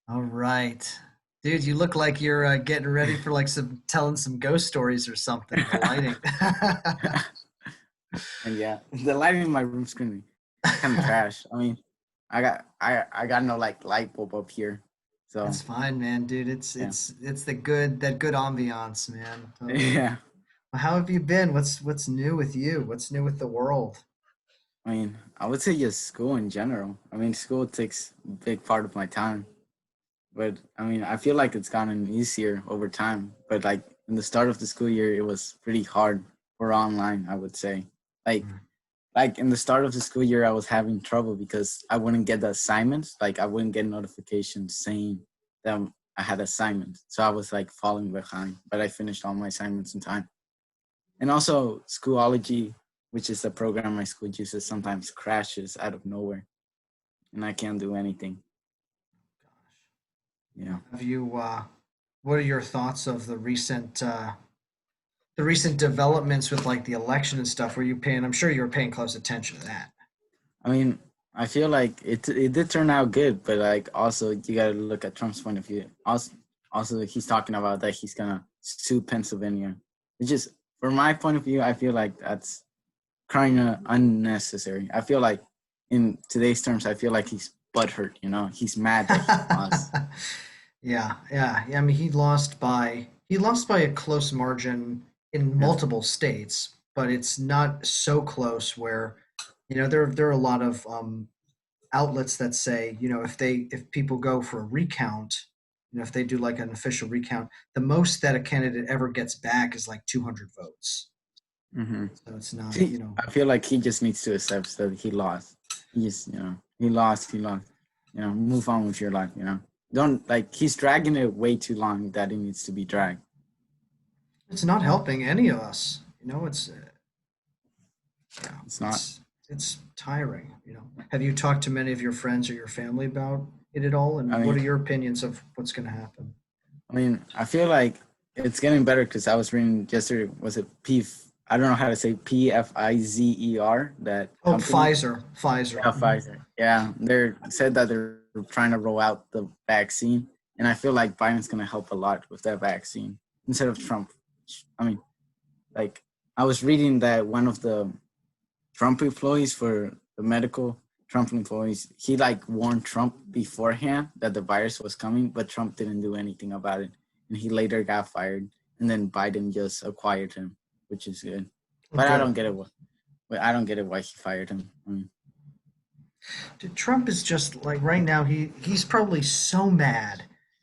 All right. Dude, you look like you're getting ready for like some telling some ghost stories or something. The lighting. And yeah, the lighting in my room screen kind of trash. I mean, I got no like light bulb up here, so That's fine, man, dude. yeah, It's the good that good ambiance, man. Totally. yeah. Well, how have you been? What's new with you? What's new with the world? I mean, I would say just school in general. I mean, school takes a big part of my time, but I mean, I feel like it's gotten easier over time. But like in the start of the school year, it was pretty hard for online. I would say, like Mm. like in the start of the school year, I was having trouble because I wouldn't get the assignments. Like I wouldn't get notifications saying that I had assignments. So I was like falling behind, but I finished all my assignments in time. And also Schoology, which is the program my school uses, sometimes crashes out of nowhere and I can't do anything. Yeah. Have you what are your thoughts of the recent developments with like the election and stuff? Were you paying I'm sure you were paying close attention to that. I mean, I feel like it did turn out good, but like also you gotta look at Trump's point of view. Also he's talking about that he's gonna sue Pennsylvania, which is from my point of view, I feel like that's kind of unnecessary. I feel like in today's terms, I feel like he's butthurt. You know, he's mad that he lost. Yeah. I mean, he lost by a close margin in Yeah, multiple states, but it's not so close where, there are a lot of outlets that say, if people go for a recount, if they do like an official recount, the most that a candidate ever gets back is like 200 votes. hmm. So it's not, See, I feel like he just needs to accept that he lost. He just, he lost. He lost. Move on with your life. Don't like he's dragging it way too long that it needs to be dragged. it's not helping any of us. Yeah, It's not. it's tiring. Have you talked to many of your friends or your family about it at all? I And what mean, are your opinions of what's going to happen? I feel like it's getting better because I was reading yesterday. Was it P? I don't know how to say Pfizer, that Oh, company. Pfizer. Yeah, Pfizer. Yeah, they said that they're trying to roll out the vaccine, and I feel like Biden's gonna help a lot with that vaccine instead of Trump. I mean, like I was reading that one of the Trump employees for the medical Trump employees, he like warned Trump beforehand that the virus was coming, but Trump didn't do anything about it, and he later got fired, and then Biden just acquired him, which is good. But I Good. don't get it. But I don't get it why he fired him. I mean, Dude, Trump is just like right now. He's probably so mad.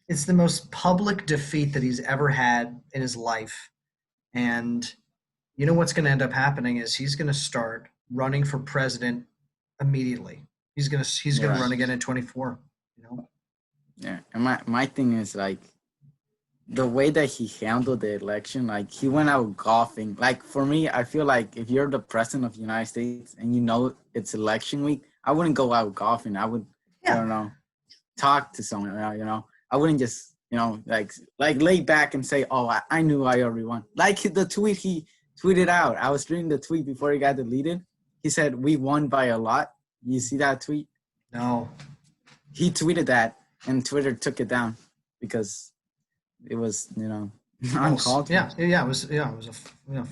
It's the most public defeat that he's ever had in his life. And you know what's going to end up happening is he's going to start running for president immediately. He's going to right. run again in 24. You know. Yeah, and my thing is like the way that he handled the election, like he went out golfing. Like for me, I feel like if you're the president of the United States and you know it's election week, I wouldn't go out golfing. I would, I Yeah. don't know, talk to someone. I wouldn't just, like lay back and say, "Oh, I knew I already won." Like the tweet he tweeted out. I was reading the tweet before he got deleted. He said, "We won by a lot." You see that tweet? No. He tweeted that, and Twitter took it down because it was, False. uncalled for, Yeah. It was false information.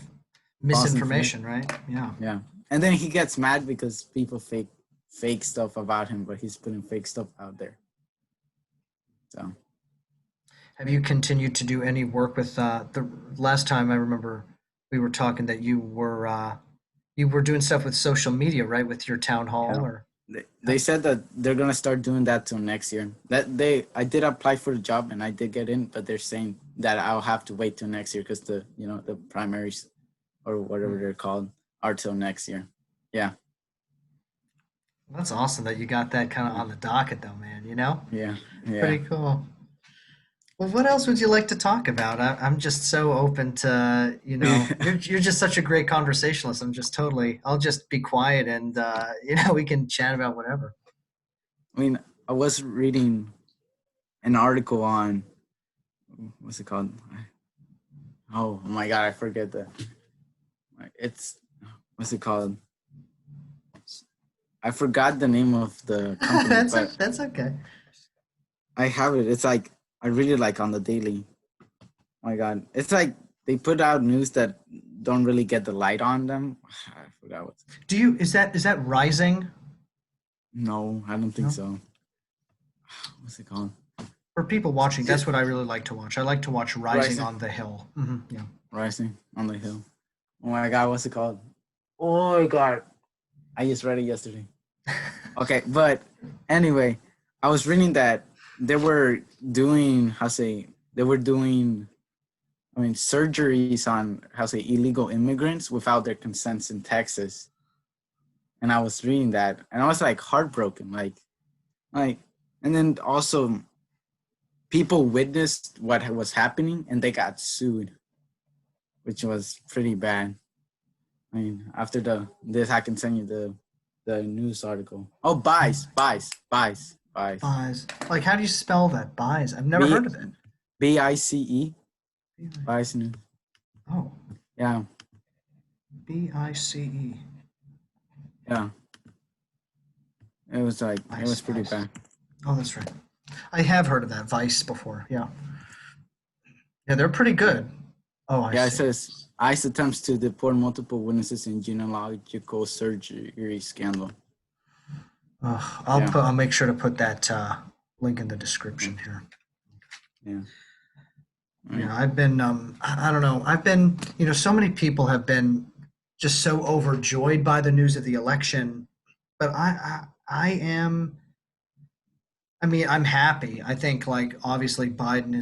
misinformation, right? Yeah. Yeah, and then he gets mad because people fake stuff about him, but he's putting fake stuff out there. So Have you continued to do any work with the last time I remember we were talking that you were doing stuff with social media, right? With your town hall yeah, or they said that they're gonna start doing that till next year. That I did apply for the job and I did get in, but they're saying that I'll have to wait till next year because the primaries or whatever Hmm. they're called are till next year. Yeah, That's awesome that you got that kind of on the docket though, man, yeah, yeah. Pretty cool. Well, what else would you like to talk about? I'm just so open to, you're just such a great conversationalist. I'll just be quiet and, we can chat about whatever. I mean, I was reading an article on what's it called? Oh my god, I forget the. It's what's it called? I forgot the name of the company, but That's okay. I have it. It's like I read it like on the daily. Oh my god, it's like they put out news that don't really get the light on them. I forgot what. Do you is that Rising? No, I don't think No. so. What's it called? For people watching, that's what I really like to watch. I like to watch Rising Rising, on the Hill. Yeah. Rising on the Hill. Oh my god, what's it called? Oh my god, I just read it yesterday. Okay, but anyway, I was reading that they were doing they were doing surgeries on illegal immigrants without their consents in Texas. And I was reading that and I was like heartbroken. Like and then also people witnessed what was happening and they got sued, which was pretty bad. I mean, after this I can send you the news article. Oh, Bice. Buys. Like, how do you spell that? Buys. I've never B heard of it. BICE. Bice News. Oh, Yeah. BICE. Yeah. It was like it Vice. was pretty Vice. bad. Oh, that's right. I have heard of that Vice before. Yeah. Yeah, they're pretty good. Oh, I Yeah, it see. says ICE attempts to deport multiple witnesses in genealogical surgery scandal. Yeah. I'll make sure to put that link in the Yeah. description here. Yeah. Right. Yeah, I've been I don't know. I've been, so many people have been just so overjoyed by the news of the election, but I am. I mean, I'm happy. I think, like, obviously Biden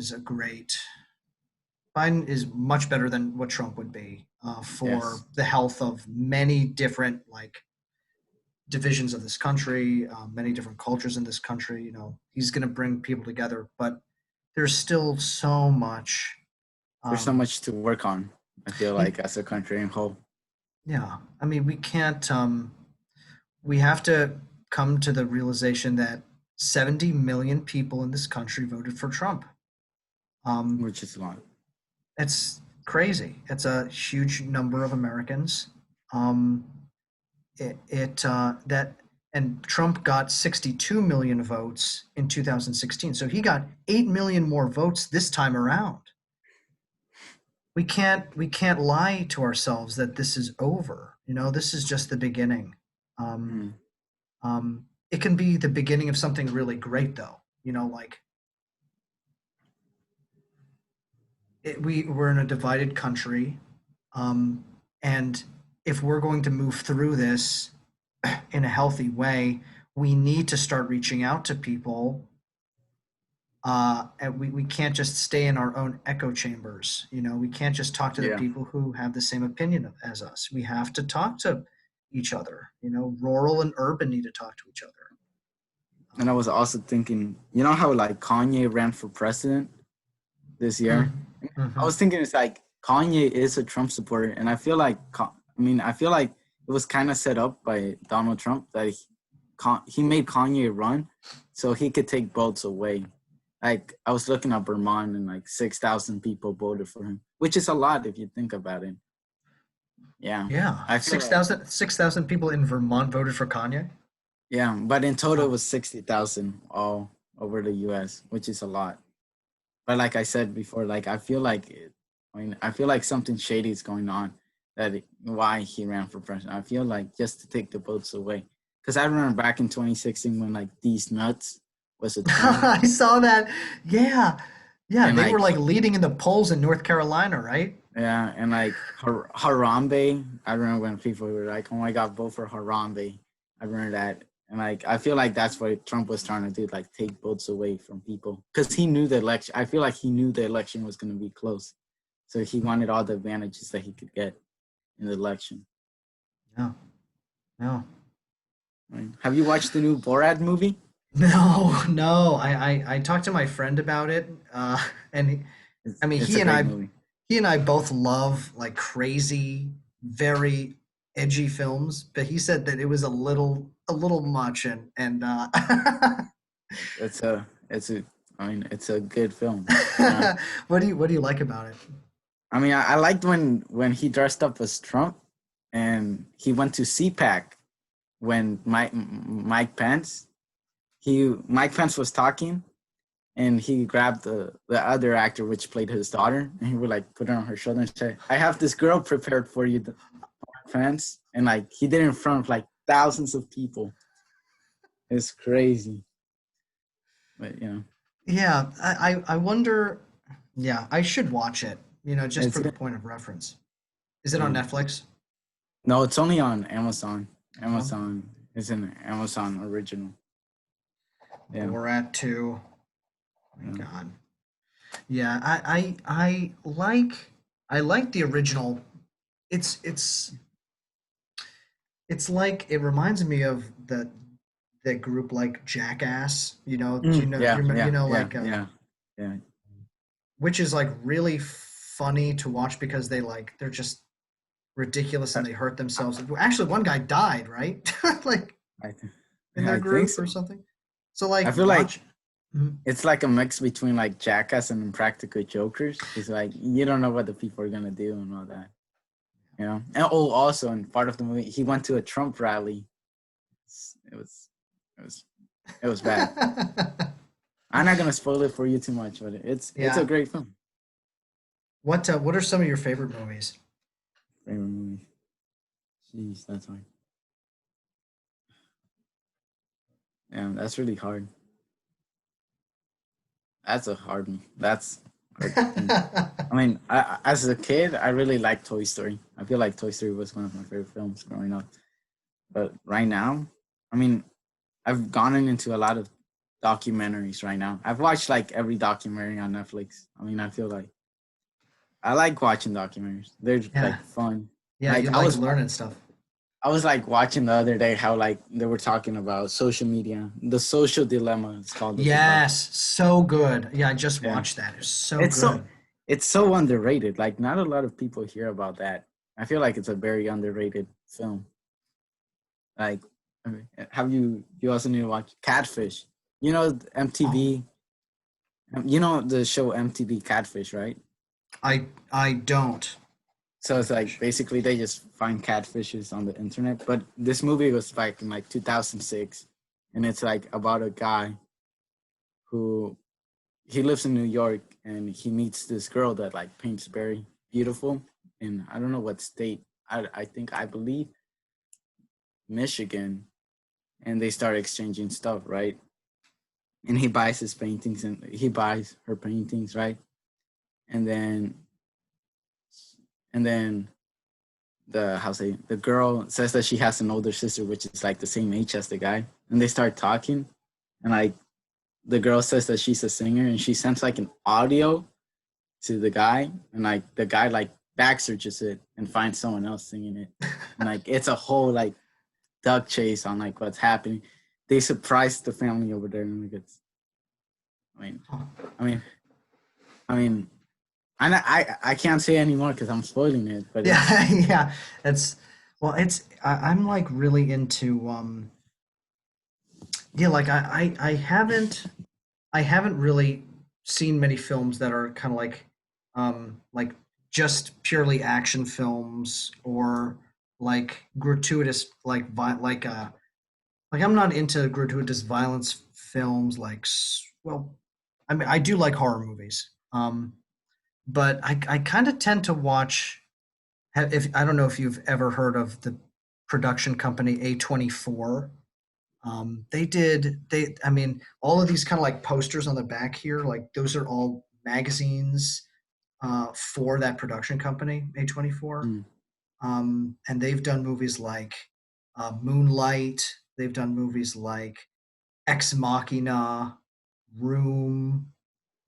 is much better than what Trump would be for Yes. the health of many different, like, divisions of this country, many different cultures in this country. He's going to bring people together, but there's still so much. There's so Um, much to work on, I feel you, like, as a country in whole. yeah, I mean, we can't. We have to come to the realization that 70 million people in this country voted for Trump. Um, Which is a lot. it's crazy. It's a huge number of Americans. Um, that and Trump got 62 million votes in 2016, so he got 8 million more votes this time around. We can't lie to ourselves that this is over. This is just the beginning. Um, Mm. it can be the beginning of something really great, though. Like, we're in a divided country, um, and if we're going to move through this in a healthy way, we need to start reaching out to people. And we can't just stay in our own echo chambers. We can't just talk to the Yeah. people who have the same opinion as us. We have to talk to each other. Rural and urban need to talk to each other. And I was also thinking, you know how like Kanye ran for president this year? I Mm-hmm. was thinking it's like Kanye is a Trump supporter, and I feel like I feel like it was kind of set up by Donald Trump that he made Kanye run so he could take votes away. Like I was looking at Vermont and like 6,000 people voted for him, which is a lot if you think about it. Yeah, Yeah, I feel like 6,000 people in Vermont voted for Kanye. yeah, but in total it Wow. was 60,000 all over the U.S., which is a lot. But like I said before, like I feel like something shady is going on. Why he ran for president. I feel like just to take the votes away. Because I remember back in 2016 when like these nuts was a term, I saw that. Yeah, yeah, and they were like like leading in the polls in North Carolina, right? yeah, and like Harambe. I remember when people were like, "Oh my God, vote for Harambe." I remember that, and like I feel like that's what Trump was trying to do, like take votes away from people, because he knew the election. I feel like he knew the election was going to be close, so he wanted all the advantages that he could get in the election. No, no, Right? Have you watched the new Borat movie? no, no. I talked to my friend about it, and I mean, It's a great movie. he and I both love, like, crazy, very edgy films, but he said that it was a little much, and It's a it's a good film. Yeah. what do you like about it? I mean, I liked when he dressed up as Trump and he went to CPAC when Mike Pence was talking and he grabbed the other actor, which played his daughter, and he would like put her on her shoulder and say, "I have this girl prepared for you, the fans," and like he did it in front of like thousands of people. It's crazy, but you know, Yeah, I wonder. Yeah, I should watch it. Just it's for the point of reference. Is it on yeah. Netflix? No, it's only on Amazon. Oh, Amazon is an Amazon original. Yeah, Borat 2. My yeah. God. Yeah, I like the original. It's it's like it reminds me of the group like Jackass. Do you know Yeah, yeah, yeah, like yeah, yeah. which is like really funny to watch because they're just ridiculous I, and they hurt themselves. Actually, one guy died, right? Like I, th- in their I think group so. or something. So I like feel like watch. Mhm. it's like a mix between like Jackass and Impractical Jokers. It's like you don't know what the people are gonna do and all that. You know. And oh, also in part of the movie, he went to a Trump rally. It was, it was, it was bad. I'm not gonna spoil it for you too much, but it's a Yeah. great film. What are some of your favorite movies? Favorite movie. Jeez, that's hard. Yeah, that's really hard. That's a hard one. That's hard to think. I mean, as a kid, I really liked Toy Story. I feel like Toy Story was one of my favorite films growing up. But right now, I mean, I've gone into a lot of documentaries right now. I've watched like every documentary on Netflix. I mean, I feel like I like watching documentaries. They're Yeah. like fun. Yeah, Like you like learning stuff. I was like watching the other day how like they were talking about social media, the social dilemma. It's called the doc. Yes, so good. Yeah, I just Yeah, watched that. It's so it's so good. it's so underrated. Like not a lot of people hear about that. I feel like it's a very underrated film. Like, I mean, have you also need to watch Catfish? You know Oh, MTV. You know the show MTV Catfish, right? I don't. So it's like basically they just find catfishes on the internet. But this movie was like in like 2006, and it's like about a guy who he lives in New York and he meets this girl that like paints very beautiful in I don't know what state. I think I believe Michigan, and they start exchanging stuff, right? And he buys his paintings and he buys her paintings, right? And then and then the girl says that she has an older sister which is like the same age as the guy, and they start talking, and like the girl says that she's a singer and she sends like an audio to the guy, and like the guy like back searches it and finds someone else singing it, and like it's a whole like duck chase on like what's happening. They surprise the family over there, and like it's I mean I mean I mean I can't say anymore because I'm spoiling it, but it's Yeah, yeah. It's well, I'm like really into yeah, like I haven't really seen many films that are kind of like just purely action films or like gratuitous like I'm not into gratuitous violence films well, I mean I do like horror movies. But I kind of tend to watch if I don't know if you've ever heard of the production company A24. I mean, all of these kind of like posters on the back here, like those are all magazines for that production company, A24. mm, And they've done movies like Moonlight. They've done movies like Ex Machina, Room.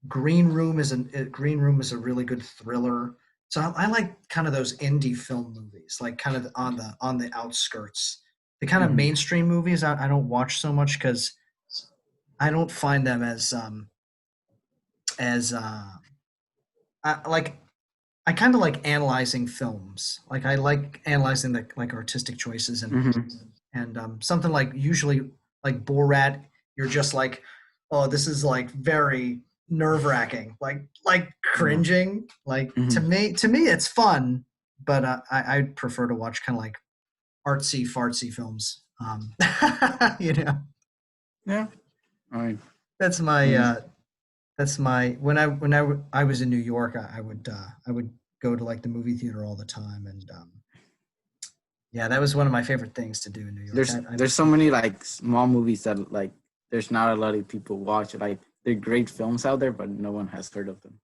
Green Room is a really good thriller. So I like kind of those indie film movies, like kind of on the outskirts. The kind of mhm, mainstream movies I don't watch so much because I don't find them as like I kind of like analyzing films. Like I like analyzing the like artistic choices mhm, and something like usually like Borat. You're just like, oh, this is like very nerve wracking, like yeah, cringing. Like to mhm, me, to me, it's fun, but I prefer to watch kind of like artsy fartsy films. You know, yeah. I mean, that's I my mean, That's my I was in New York, I would go to like the movie theater all the time, and yeah, that was one of my favorite things to do in New York. There's so many like small movies that like there's not a lot of people watch. Like they're great films out there, but no one has heard of them.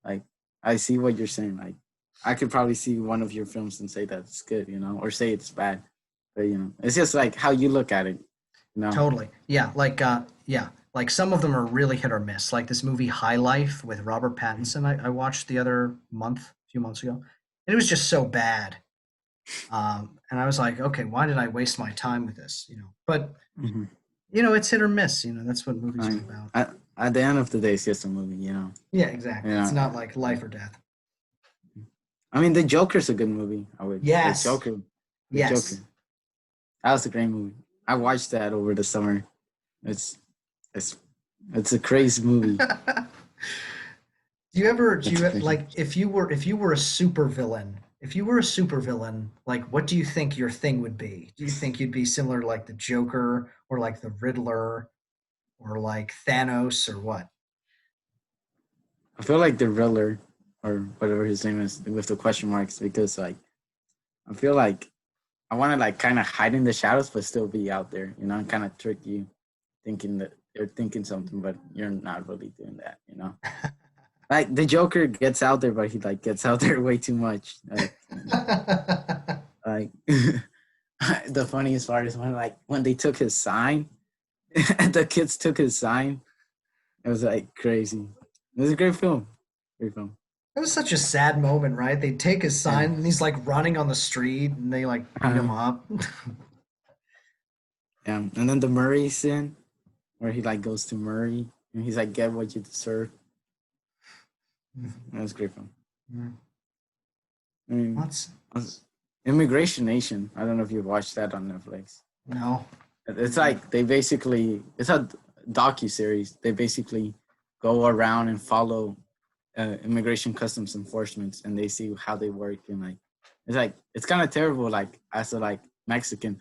Like I see what you're saying. Like I could probably see one of your films and say that it's good, or say it's bad. But it's just like how you look at it, you know. Totally. Yeah, like some of them are really hit or miss. Like this movie High Life with Robert Pattinson I watched the other few months ago. And it was just so bad. And I was like, okay, why did I waste my time with this? But Mm-hmm. it's hit or miss, that's what movies are about. At the end of the day, it's just a movie, Yeah, You exactly. It's know. not like life or death. I mean, The Joker's a good movie. I would. Yes. The Joker. Yes. That was a great movie. I watched that over the summer. It's it's it's a crazy movie. Do you like if you were a super villain, like what do you think your thing would be? Do you think you'd be similar to like the Joker or like the Riddler or like Thanos or what? I feel like the Riddler or whatever his name is with the question marks because like I feel like I want to like kind of hide in the shadows but still be out there, and kind of trick you thinking that you're thinking something but you're not really doing that. Like the Joker gets out there but he like gets out there way too much. Like the funniest part is when they took his sign and the kids took his sign. It was like crazy. It was a great film. Great film. It was such a sad moment, right? They take his Yeah. sign and he's like running on the street and they like beat him up. Yeah. And then the Murray scene where he like goes to Murray and he's like, get what you deserve. That was a great film. Mm. I mean, What's Immigration Nation. I don't know if you watched that on Netflix. no. It's like it's a docu-series. They basically go around and follow immigration customs enforcement and they see how they work and like it's kind of terrible like as a like Mexican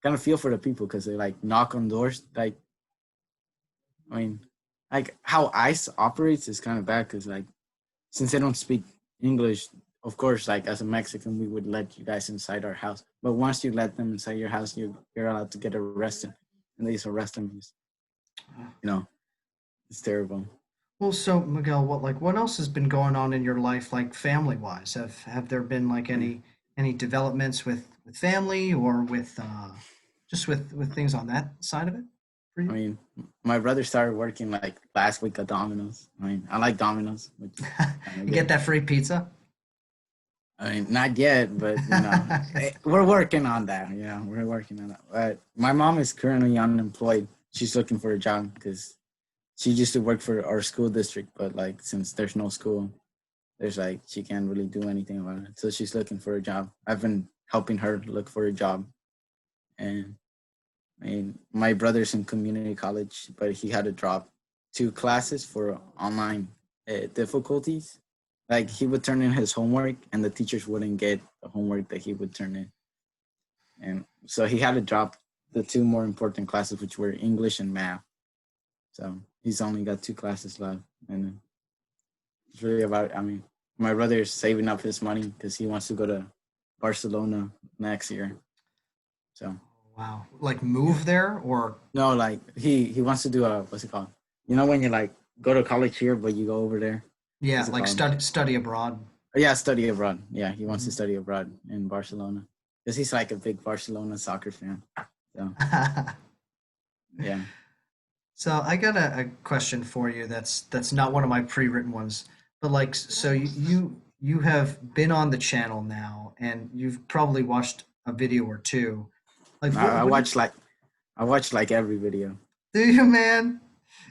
kind of feel for the people because they like knock on doors like I mean like how ICE operates is kind of bad because like since they don't speak English, of course like as a Mexican we would let you guys inside our house, but once you let them inside your house you're allowed to get arrested and they just arrest them because it's terrible. Well, so Miguel, what else has been going on in your life, like family wise? Have there been like any developments with family or with just with things on that side of it for I you? mean, my brother started working like last week at Domino's. I mean, I like Domino's, which is kind of You get good. that free pizza? I mean, not yet, but we're working on that. Yeah, we're working on that. But my mom is currently unemployed. She's looking for a job because she used to work for our school district, but like since there's no school, there's like she can't really do anything about it. So she's looking for a job. I've been helping her look for a job, and I mean, my brother's in community college, but he had to drop 2 classes for online difficulties. Like he would turn in his homework, and the teachers wouldn't get the homework that he would turn in, and so he had to drop the 2 more important classes, which were English and math. So he's only got 2 classes left, and it's really about. I mean, my brother is saving up his money because he wants to go to Barcelona next year. So Wow. Like move yeah. there or No, like he wants to do a what's it called? When you like go to college here, but you go over there. yeah, What's it like called? study abroad. Yeah, study abroad. Yeah, he wants to Mhm. study abroad in Barcelona because he's like a big Barcelona soccer fan. So yeah. So I got a question for you that's not one of my pre-written ones, but like so you have been on the channel now and you've probably watched a video or two. Like I, I what do watch like I watch like every video. do you, man?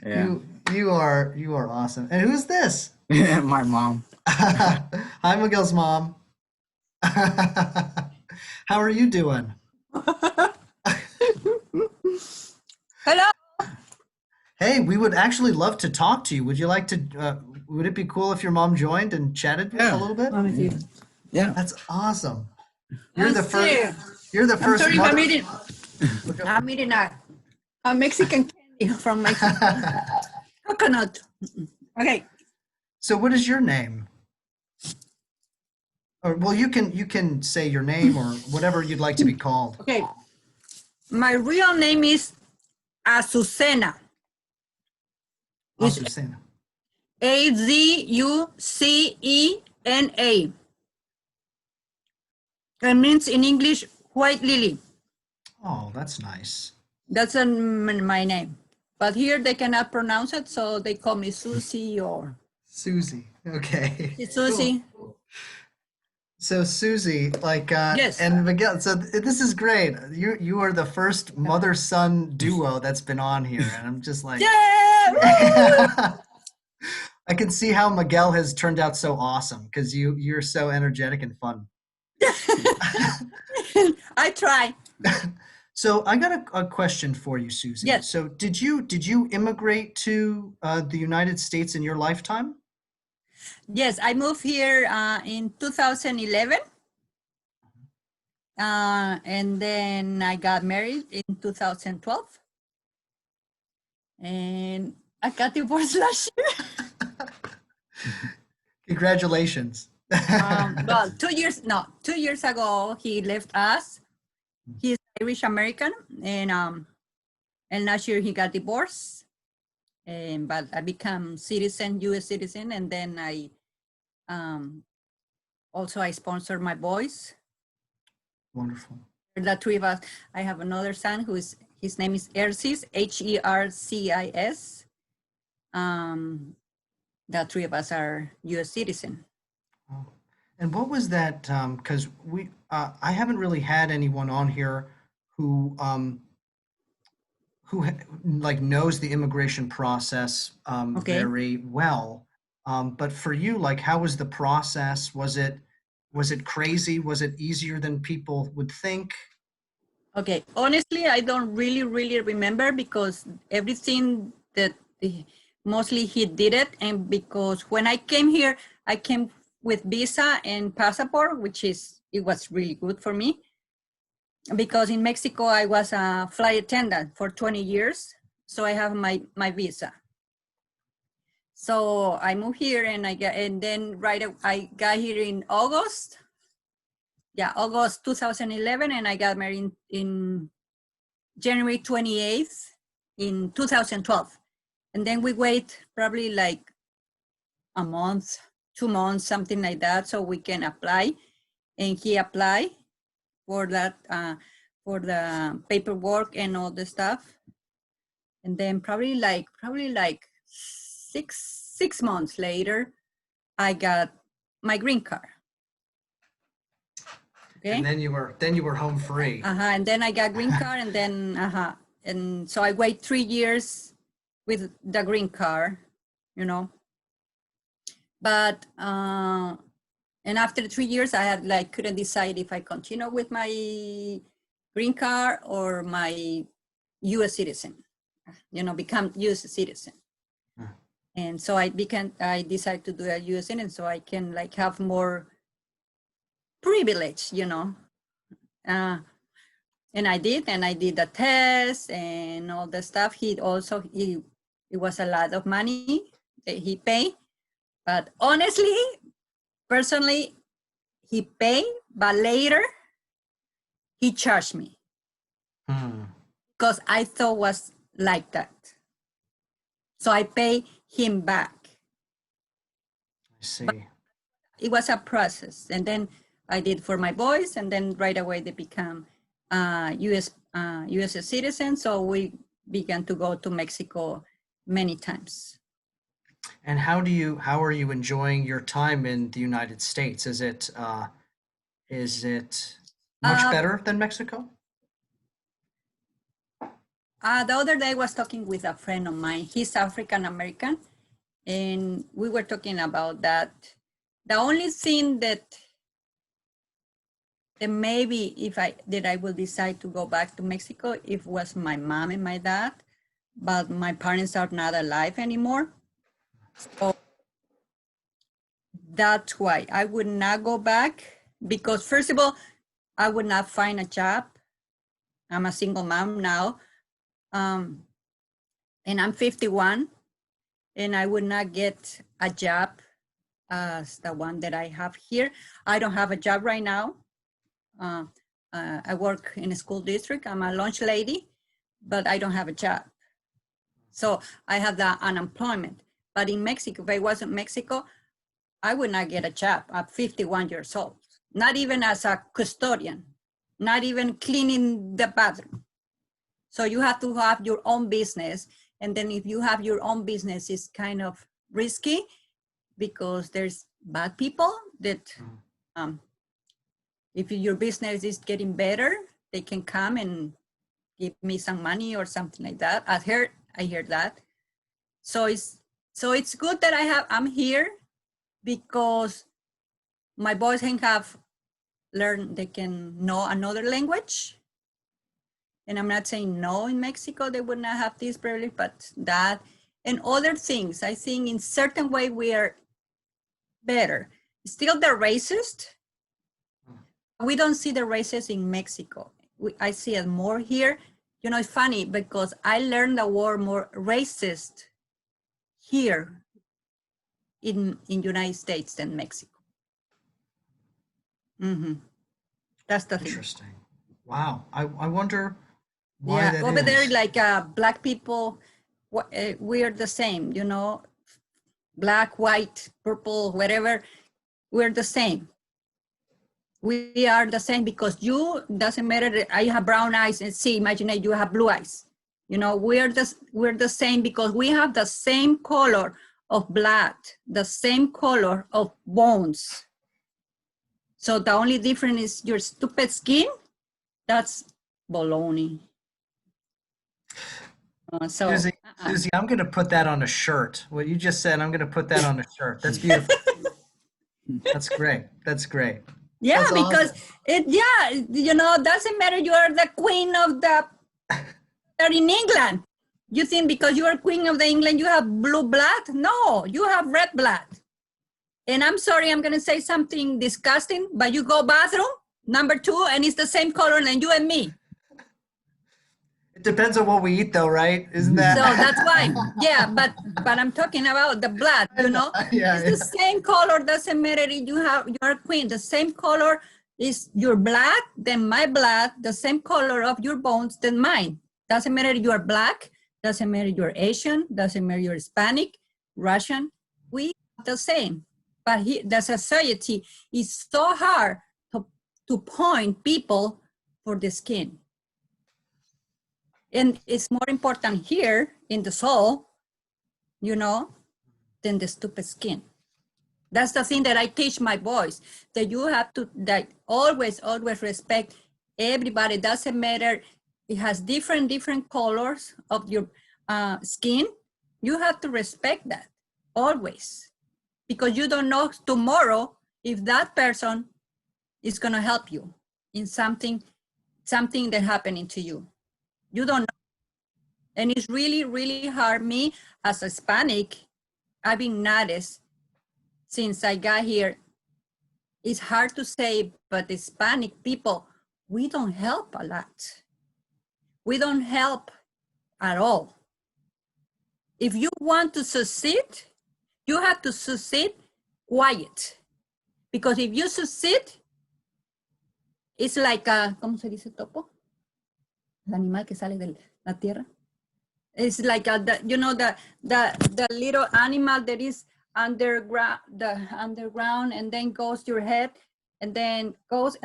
Yeah, You are awesome. And who's this? my mom. Hi, Miguel's mom. How are you doing? Hello. Hey, we would actually love to talk to you. Would you like to? Would it be cool if your mom joined and chatted a Yeah, little bit? Let me see. yeah. That's awesome. You're Let's the see. first. You're the I'm first sorry, mother. I'm eating a Mexican candy from Mexico. Coconut. Okay. So what is your name? Or well, you can say your name or whatever you'd like to be called. Okay. My real name is Azucena. It's Azucena. Azucena. It means in English, white lily. Oh, that's nice. That's my name. But here they cannot pronounce it, so they call me Susie or Susie. Okay. Susie. So Susie, like, Yes. and Miguel. So this is great. You are the first mother-son duo that's been on here, and I'm just like, Yeah! I can see how Miguel has turned out so awesome because you're so energetic and fun. I try. So I got a question for you, Susie. Yes. So did you immigrate to the United States in your lifetime? Yes, I moved here in 2011. And then I got married in 2012. And I got divorced last year. Congratulations. Well, 2 years ago, he left us. He's Irish American. And last year he got divorced. But I become citizen, US citizen. And then also I sponsor my boys. Wonderful. The three of us. I have another son his name is Ercis, Hercis. The three of us are US citizen. Oh. And what was that? Because I haven't really had anyone on here who like knows the immigration process Okay. very well. But for you, like, how was the process? Was it crazy? Was it easier than people would think? Okay, honestly, I don't really remember because everything that mostly he did it. And because when I came here, I came with visa and passport, it was really good for me. Because in Mexico, I was a flight attendant for 20 years. So I have my visa. So I moved here and I got here in August. Yeah, August 2011, and I got married in January 28th in 2012. And then we wait probably like a month, 2 months, something like that, so we can apply. And he applied for that, for the paperwork and all the stuff. And then probably like 6 months later, I got my green card. Okay. And then you were home free. And then I got green card, and then and so I wait 3 years with the green card, you know. But and after 3 years, I had couldn't decide if I continue with my green card or my U.S. citizen, become U.S. citizen. And so I decided to do a U.S. citizen so I can have more privilege, and I did the test and all the stuff. It was a lot of money that he paid, but honestly, personally, he paid, but later he charged me because I thought was like that. So I pay him back. I see. But it was a process, and then I did for my boys, and then right away they become U.S. citizens. So we began to go to Mexico many times. And how are you enjoying your time in the United States? Is it much better than Mexico? The other day I was talking with a friend of mine. He's African American, and we were talking about that. The only thing that maybe I will decide to go back to Mexico if was my mom and my dad, but my parents are not alive anymore. So that's why I would not go back, because first of all, I would not find a job. I'm a single mom now. And I'm 51. and I would not get a job as the one that I have here. I don't have a job right now. I work in a school district. I'm a lunch lady, but I don't have a job. So I have the unemployment. But in Mexico, if I was in Mexico, I would not get a job at 51 years old, not even as a custodian, not even cleaning the bathroom. So you have to have your own business. And then if you have your own business, it's kind of risky because there's bad people that if your business is getting better, they can come and give me some money or something like that. I heard that. So it's good that I'm here because my boys can have learned, they can know another language. And I'm not saying no, in Mexico, they would not have this privilege, but that and other things. I think in certain way we are better. Still the racist. We don't see the racist in Mexico. I see it more here. You know, it's funny because I learned the word more racist here in United States than Mexico. That's the thing. Interesting. Wow. I wonder why that over is. there, like black people, we're the same, you know, black, white, purple, whatever, we're the same. We are the same because you, doesn't matter, I have brown eyes and see, imagine you have blue eyes. You know, we're the same because we have the same color of blood, the same color of bones. So the only difference is your stupid skin. That's baloney. Susie, I'm going to put that on a shirt. What you just said, I'm going to put that on a shirt. That's beautiful. That's great. That's great. Yeah, That's because awesome. you know, doesn't matter. You are the queen of the. You're in England. You think because you are queen of the England, you have blue blood? No, you have red blood. And I'm sorry, I'm going to say something disgusting, but you go bathroom number 2, and it's the same color than you and me. It depends on what we eat, though, right? Isn't that? So that's why, yeah. But I'm talking about the blood. You know, it's the same color. Doesn't matter if you're a queen. The same color is your blood, then my blood. The same color of your bones, than mine. Doesn't matter if you are black. Doesn't matter if you're Asian. Doesn't matter if you're Hispanic, Russian. We are the same. But the society is so hard to point people for the skin. And it's more important here in the soul, you know, than the stupid skin. That's the thing that I teach my boys, that you have to always respect everybody. Doesn't matter. It has different colors of your skin. You have to respect that always, because you don't know tomorrow if that person is going to help you in something that happening to you. You don't know. And it's really, really hard. Me as a Hispanic, I've been noticed since I got here. It's hard to say, but Hispanic people, we don't help a lot. We don't help at all. If you want to succeed, you have to succeed quiet. Because if you succeed, it's like a, ¿cómo se dice topo? El animal que sale de la tierra. It's like you know, the little animal that is underground, and then goes to your head, and then goes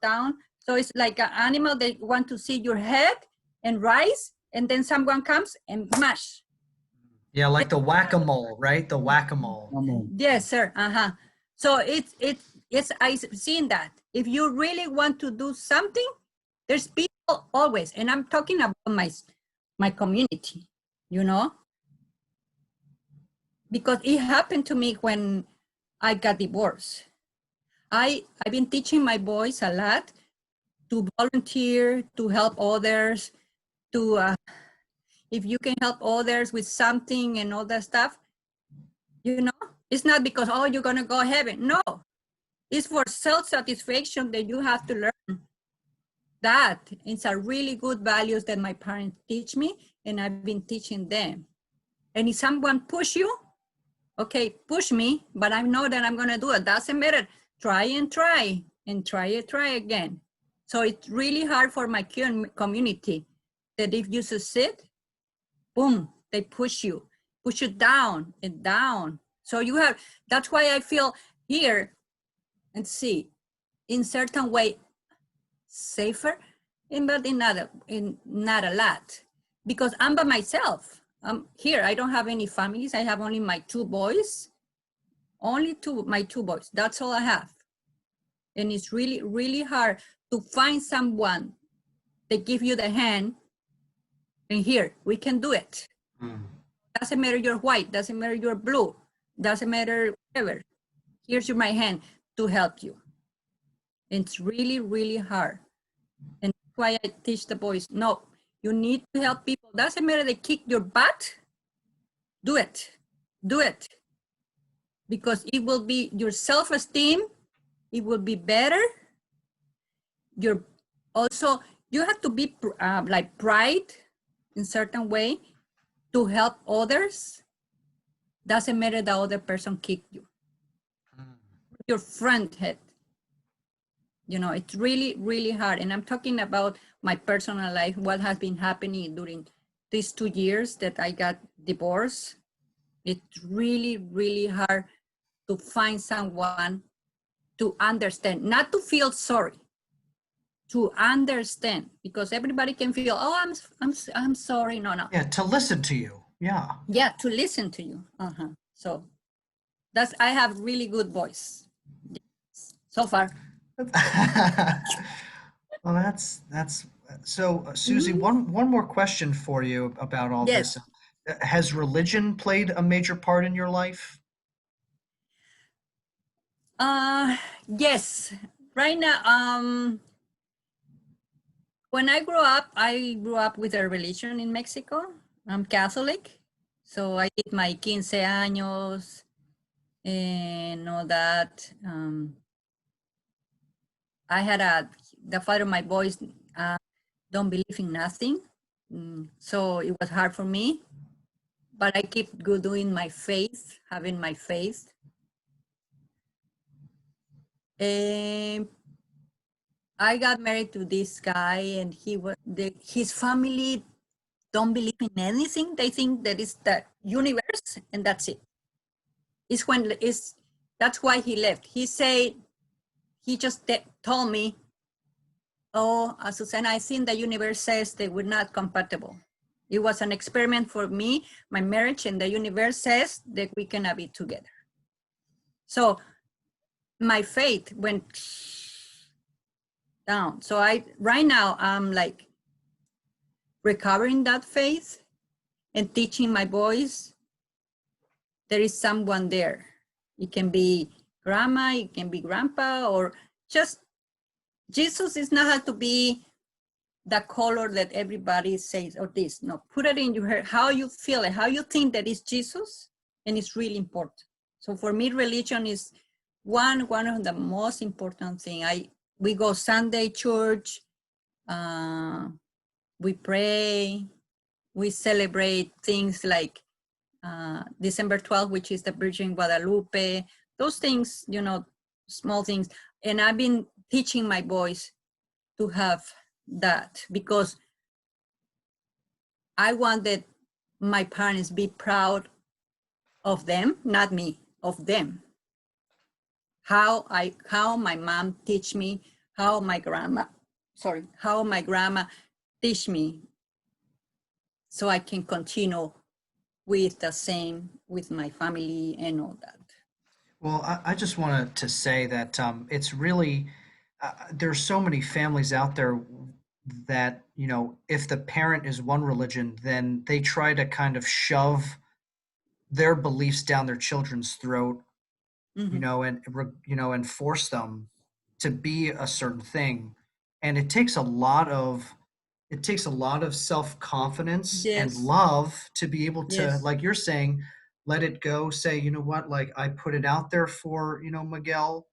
down. So it's like an animal that want to see your head and rise, and then someone comes and mash. Yeah, like the whack-a-mole, right? The whack-a-mole. Yes, sir. So it's I've seen that. If you really want to do something, there's people always, and I'm talking about my community, you know, because it happened to me when I got divorced. I've been teaching my boys a lot to volunteer, to help others, to if you can help others with something and all that stuff, you know, it's not because, oh, you're going to go heaven. No, it's for self-satisfaction that you have to learn. That it's a really good values that my parents teach me, and I've been teaching them. And if someone push you, okay, push me, but I know that I'm gonna do it. Doesn't matter. Try and try and try again. So it's really hard for my community that if you succeed, boom, they push you down and down. So you have, that's why I feel here and see in certain way safer, but in not a lot, because I'm by myself. I'm here. I don't have any families. I have only my two boys, my two boys. That's all I have. And it's really, really hard to find someone that give you the hand. And here, we can do it. Doesn't matter you're white, doesn't matter you're blue, doesn't matter whatever. Here's my hand to help you. It's really, really hard. And that's why I teach the boys, no, you need to help people. Doesn't matter they kick your butt, do it, do it. Because it will be your self-esteem, it will be better. You're also, you have to be like pride in certain way to help others. Doesn't matter the other person kicked you. Your friend head. You know, it's really, really hard. And I'm talking about my personal life, what has been happening during these 2 years that I got divorced. It's really, really hard to find someone to understand, not to feel sorry, to understand, because everybody can feel, oh, I'm sorry. No. Yeah, to listen to you. Yeah. Yeah, to listen to you. So I have really good voice so far. Well, that's so, Susie, one more question for you about all Yes. this. Has religion played a major part in your life? Yes. Right now, when I grew up with a religion in Mexico. I'm Catholic. So I did my 15 años and all that. I had the father of my boys don't believe in nothing. So it was hard for me, but I keep doing my faith, having my faith. And I got married to this guy, and his family don't believe in anything. They think that it's the universe and that's it. That's why he left. He just told me, oh, Susana, I think the universe says that we're not compatible. It was an experiment for me, my marriage, and the universe says that we cannot be together. So my faith went down. So right now I'm like recovering that faith and teaching my boys there is someone there. It can be grandma, it can be grandpa, or just Jesus is not have to be the color that everybody says or this. No, put it in your head, how you feel it, how you think that is Jesus, and it's really important. So for me, religion is one of the most important thing. We go Sunday church, we pray, we celebrate things like December 12th, which is the Virgin Guadalupe, those things, you know, small things. And I've been teaching my boys to have that because I want that my parents be proud of them, not me, of them. How my mom teach me, how my grandma teach me, so I can continue with the same with my family and all that. Well, I just wanted to say that it's really, there's so many families out there that, you know, if the parent is one religion, then they try to kind of shove their beliefs down their children's throat, you know, and force them to be a certain thing. And it takes a lot of self-confidence and Yes. love to be able to, Yes. like you're saying, let it go, say, you know what, like I put it out there for, you know, Miguel,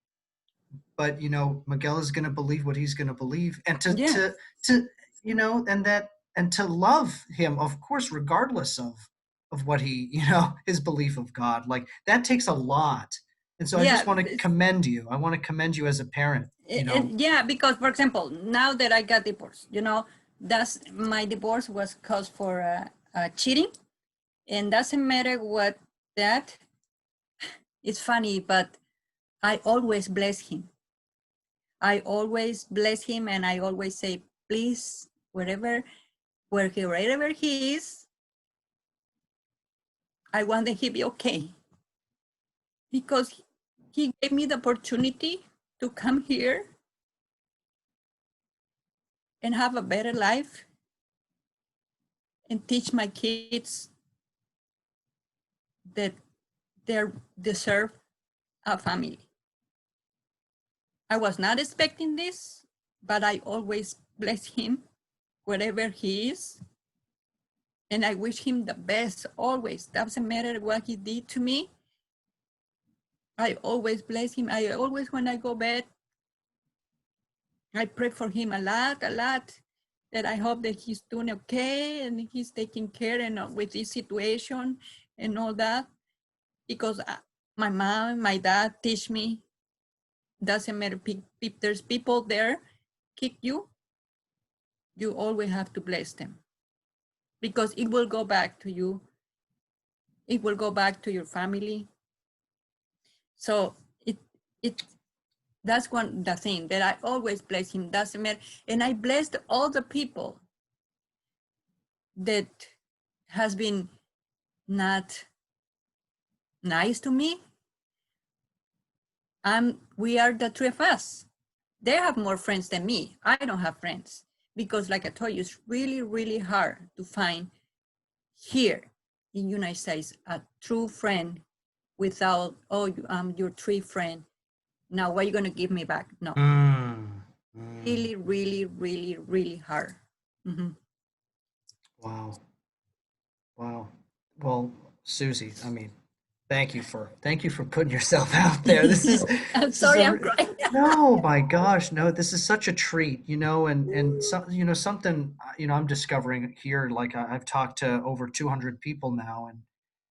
but you know, Miguel is going to believe what he's going to believe, and to you know, and to love him, of course, regardless of of what he, his belief of God. Like that takes a lot. And so I Yeah, just want to commend you. I want to commend you as a parent, yeah, because for example, now that I got divorced, that's my divorce was caused for cheating, and doesn't matter what that. It's funny, but I always bless him. I always bless him, and I always say, please, wherever he is, I want that he be okay, because he gave me the opportunity to come here and have a better life and teach my kids that they deserve a family. I was not expecting this, but I always bless him wherever he is. And I wish him the best always. Doesn't matter what he did to me. I always bless him. I always, when I go bed, I pray for him a lot, that I hope that he's doing okay and he's taking care and with this situation and all that. Because my mom, my dad teach me, doesn't matter if there's people there kick you, you always have to bless them, because it will go back to you. It will go back to your family. So that's the thing that I always bless him, doesn't matter. And I blessed all the people that has been not nice to me. We are the three of us. They have more friends than me. I don't have friends, because like I told you, it's really, really hard to find here in United States a true friend without, oh, I'm your true friend. Now, what are you going to give me back? No. Really, really, really, really hard. Mm-hmm. Wow. Wow. Well, Susie, I mean, thank you for putting yourself out there. I'm sorry, I'm crying. No, my gosh, no, this is such a treat, and so, something, I'm discovering here, like I've talked to over 200 people now,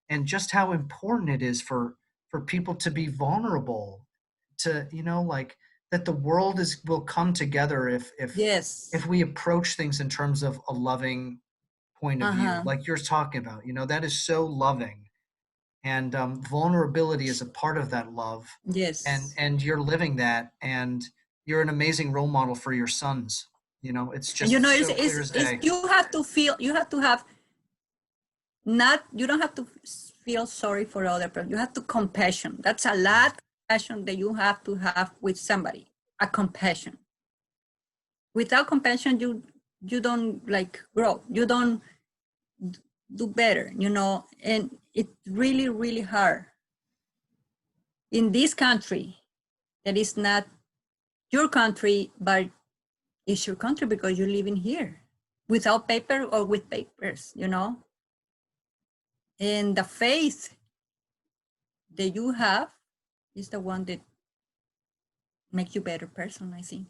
and just how important it is for people to be vulnerable, to, like that the world will come together Yes. if we approach things in terms of a loving point of view, like you're talking about, that is so loving. And vulnerability is a part of that love. Yes. And you're living that, and you're an amazing role model for your sons. It's And just so clear as day. you have to feel, you have to have you don't have to feel sorry for other people. You have to compassion. That's a lot of compassion that you have to have with somebody. A compassion. Without compassion, you don't like grow. You don't do better, and it's really, really hard in this country that is not your country, but it's your country because you live in here without paper or with papers, and the faith that you have is the one that makes you a better person, I think.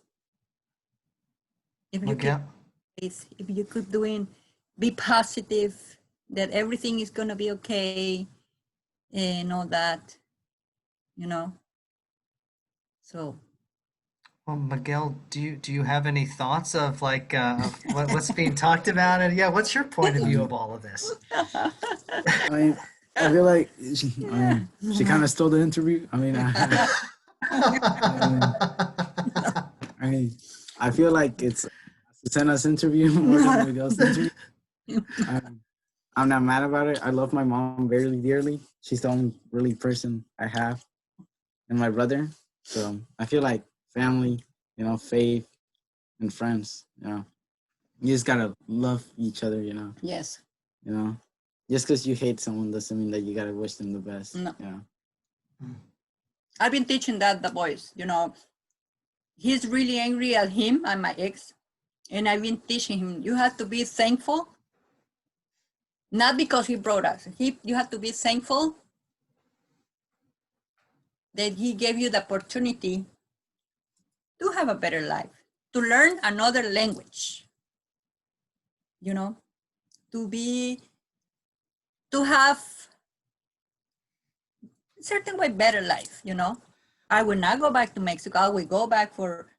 If you keep faith, if you keep be positive, that everything is going to be okay and all that, so. Well, Miguel, do you have any thoughts of like what's being talked about, and what's your point of view of all of this? I feel like she kind of stole the interview. I feel like it's Susanna's interview more than Miguel's interview. I'm not mad about it. I love my mom very dearly. She's the only really person I have, and my brother. So I feel like family, faith, and friends. You just gotta love each other. Yes. Just because you hate someone doesn't mean that you gotta wish them the best. No. I've been teaching that the boys. He's really angry at him and my ex, and I've been teaching him. You have to be thankful. Not because he brought us. You have to be thankful that he gave you the opportunity to have a better life, to learn another language, to to have a certain way better life, you know. I will not go back to Mexico. I will go back for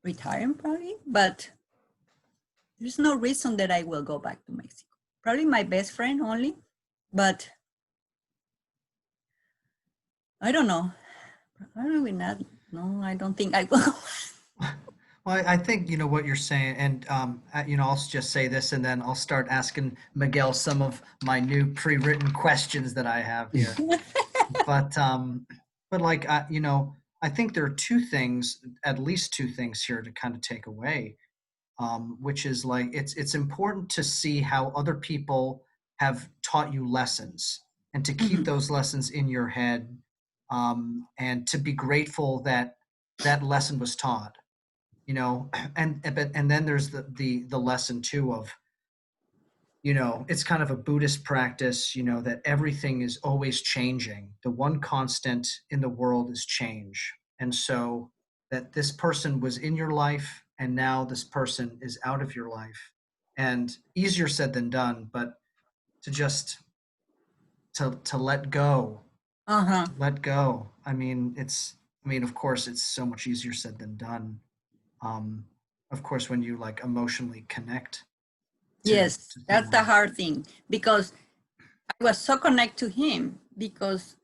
retiring probably, but there's no reason that I will go back to Mexico. Probably my best friend only, but I don't know. I will not. No, I don't think I will. Well, I think you know what you're saying, and you know, I'll just say this, and then I'll start asking Miguel some of my new pre-written questions that I have here. But like you know, I think there are two things, at least two things here to kind of take away, which is like it's important to see how other people have taught you lessons, and to keep those lessons in your head, and to be grateful that that lesson was taught. You know, and then there's the lesson too of, you know, it's kind of a Buddhist practice, you know, that everything is always changing. The one constant in the world is change. And so that this person was in your life and now this person is out of your life. And easier said than done, but to just to let go. Uh-huh. Let go. I mean, of course it's so much easier said than done. Of course, when you like emotionally connect Yes, to that's the someone. hard thing because I was so connected to him because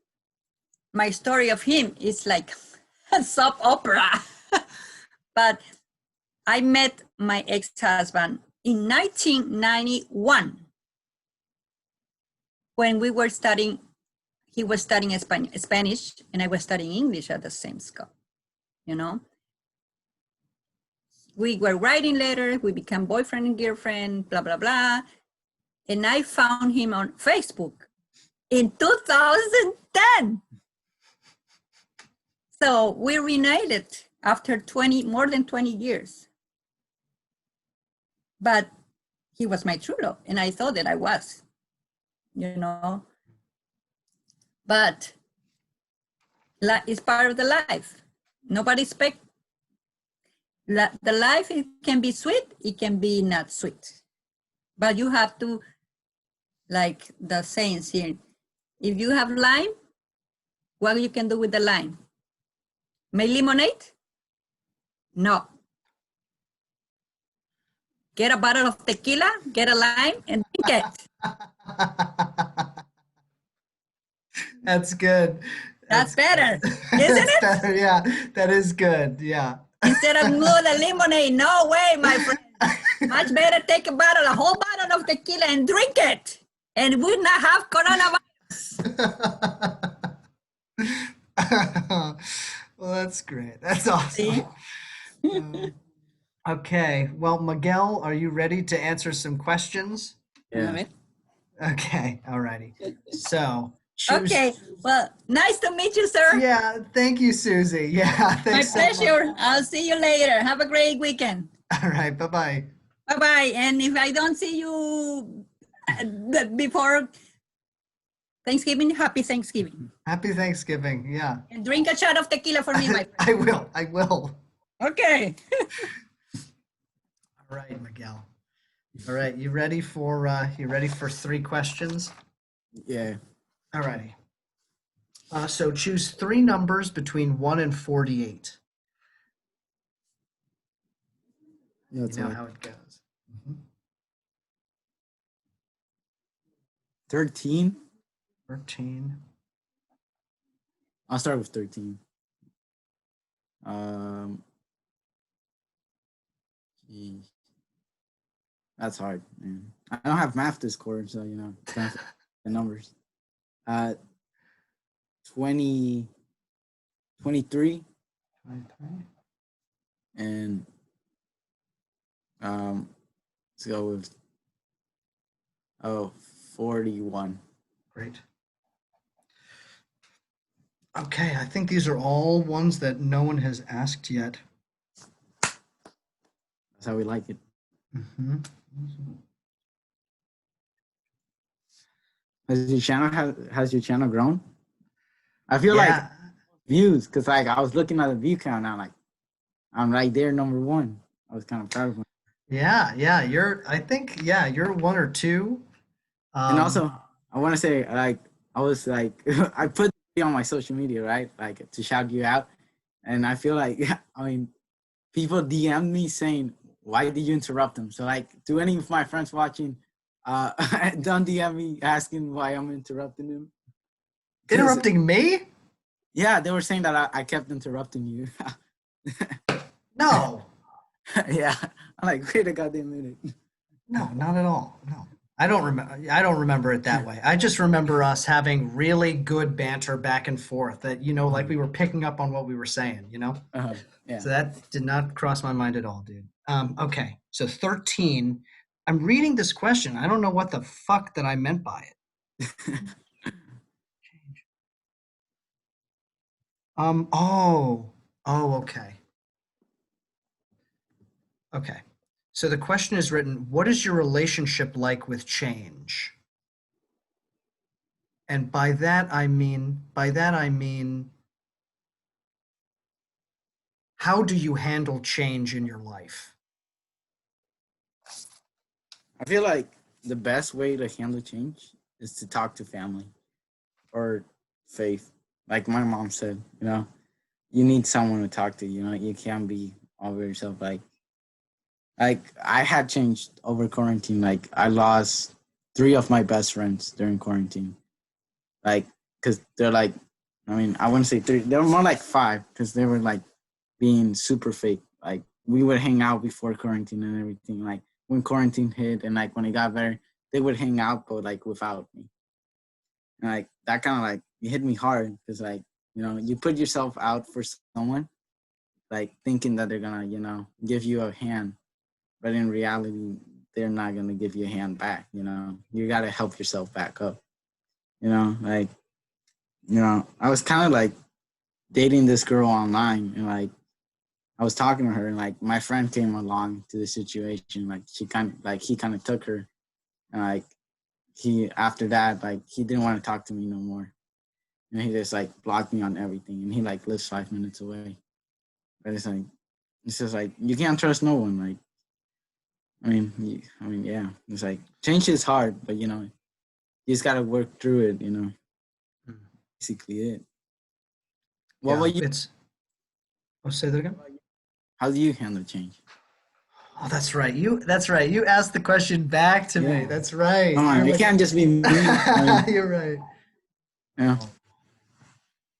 my story of him is like a soap opera. But I met my ex-husband in 1991 when we were studying. He was studying Spanish and I was studying English at the same school, you know. We were writing letters, we became boyfriend and girlfriend, blah, blah, blah. And I found him on Facebook in 2010. So we reunited after more than 20 years. But he was my true love, and I thought that I was, you know. But it's part of the life. Nobody expects. The life, it can be sweet, it can be not sweet. But you have to, like the sayings here, if you have lime, what you can do with the lime? Make lemonade? No. Get a bottle of tequila, get a lime, and drink it. That's good. That's better, isn't That's it? better. Yeah, that is good. Yeah. Instead of the lemonade, no way, my friend. Much better take a whole bottle of tequila and drink it, and we not have coronavirus. Well, that's great. That's awesome. See? Okay. Well, Miguel, are you ready to answer some questions? Yeah. Okay. All righty. So choose. Okay. Well, nice to meet you, sir. Yeah. Thank you, Susie. Yeah. My Thanks so pleasure. much. I'll see you later. Have a great weekend. All right. Bye-bye. Bye-bye. And if I don't see you before Thanksgiving, happy Thanksgiving. Happy Thanksgiving. Yeah. And drink a shot of tequila for me, my friend. I will. I will. Okay. All right, Miguel. All right, you ready for 3 questions? Yeah. All righty. So choose 3 numbers between 1 and 48. Yeah, You know how it goes. 13. 13. I'll start with 13. Geez. That's hard, man. I don't have math this quarter, so you know, the numbers. 20, 23, 23. and let's go with 41. Great. Okay, I think these are all ones that no one has asked yet. That's how we like it. Mm-hmm. Has your channel grown? I feel like views, because like I was looking at the view count, and I'm right there, number 1. I was kind of proud of myself. Yeah, you're 1 or 2. And also, I want to say like I was like I put it on my social media, right? Like to shout you out, and I feel like I mean people DM me saying why did you interrupt them? So like to any of my friends watching, don't DM me asking why I'm interrupting them. 'Cause, Interrupting me? yeah, they were saying that I kept interrupting you. No. Yeah, I'm like wait a goddamn minute. No, not at all. No. I don't remember. I don't remember it that way. I just remember us having really good banter back and forth. That like we were picking up on what we were saying. Yeah. So that did not cross my mind at all, dude. Okay, so 13. I'm reading this question. I don't know what the fuck that I meant by it. Oh, okay. Okay. So the question is written, what is your relationship like with change? And by that I mean, how do you handle change in your life? I feel like the best way to handle change is to talk to family or faith. Like my mom said, you need someone to talk to. You can't be all by yourself. Like I had changed over quarantine. Like I lost 3 of my best friends during quarantine. Like, cause they're like, I mean, I wouldn't say 3. They're more like 5, cause they were like being super fake. Like we would hang out before quarantine and everything. Like when quarantine hit and like when it got better, they would hang out, but like without me. And like that kind of like it hit me hard because like you put yourself out for someone, like thinking that they're gonna give you a hand, but in reality they're not gonna give you a hand back. You gotta help yourself back up. Like I was kind of like dating this girl online and like I was talking to her and like my friend came along to the situation. Like he kind of took her and like he after that like he didn't want to talk to me no more. And he just like blocked me on everything and he like lives 5 minutes away. But it's just like you can't trust no one. Like yeah. It's like change is hard, but you just gotta work through it, Basically it. What Yeah, about you? say that again. How do you handle change? Oh, that's right. You asked the question back to me. Yeah. That's right. Come on, You're it like, can't just be me. I mean, you're right. yeah.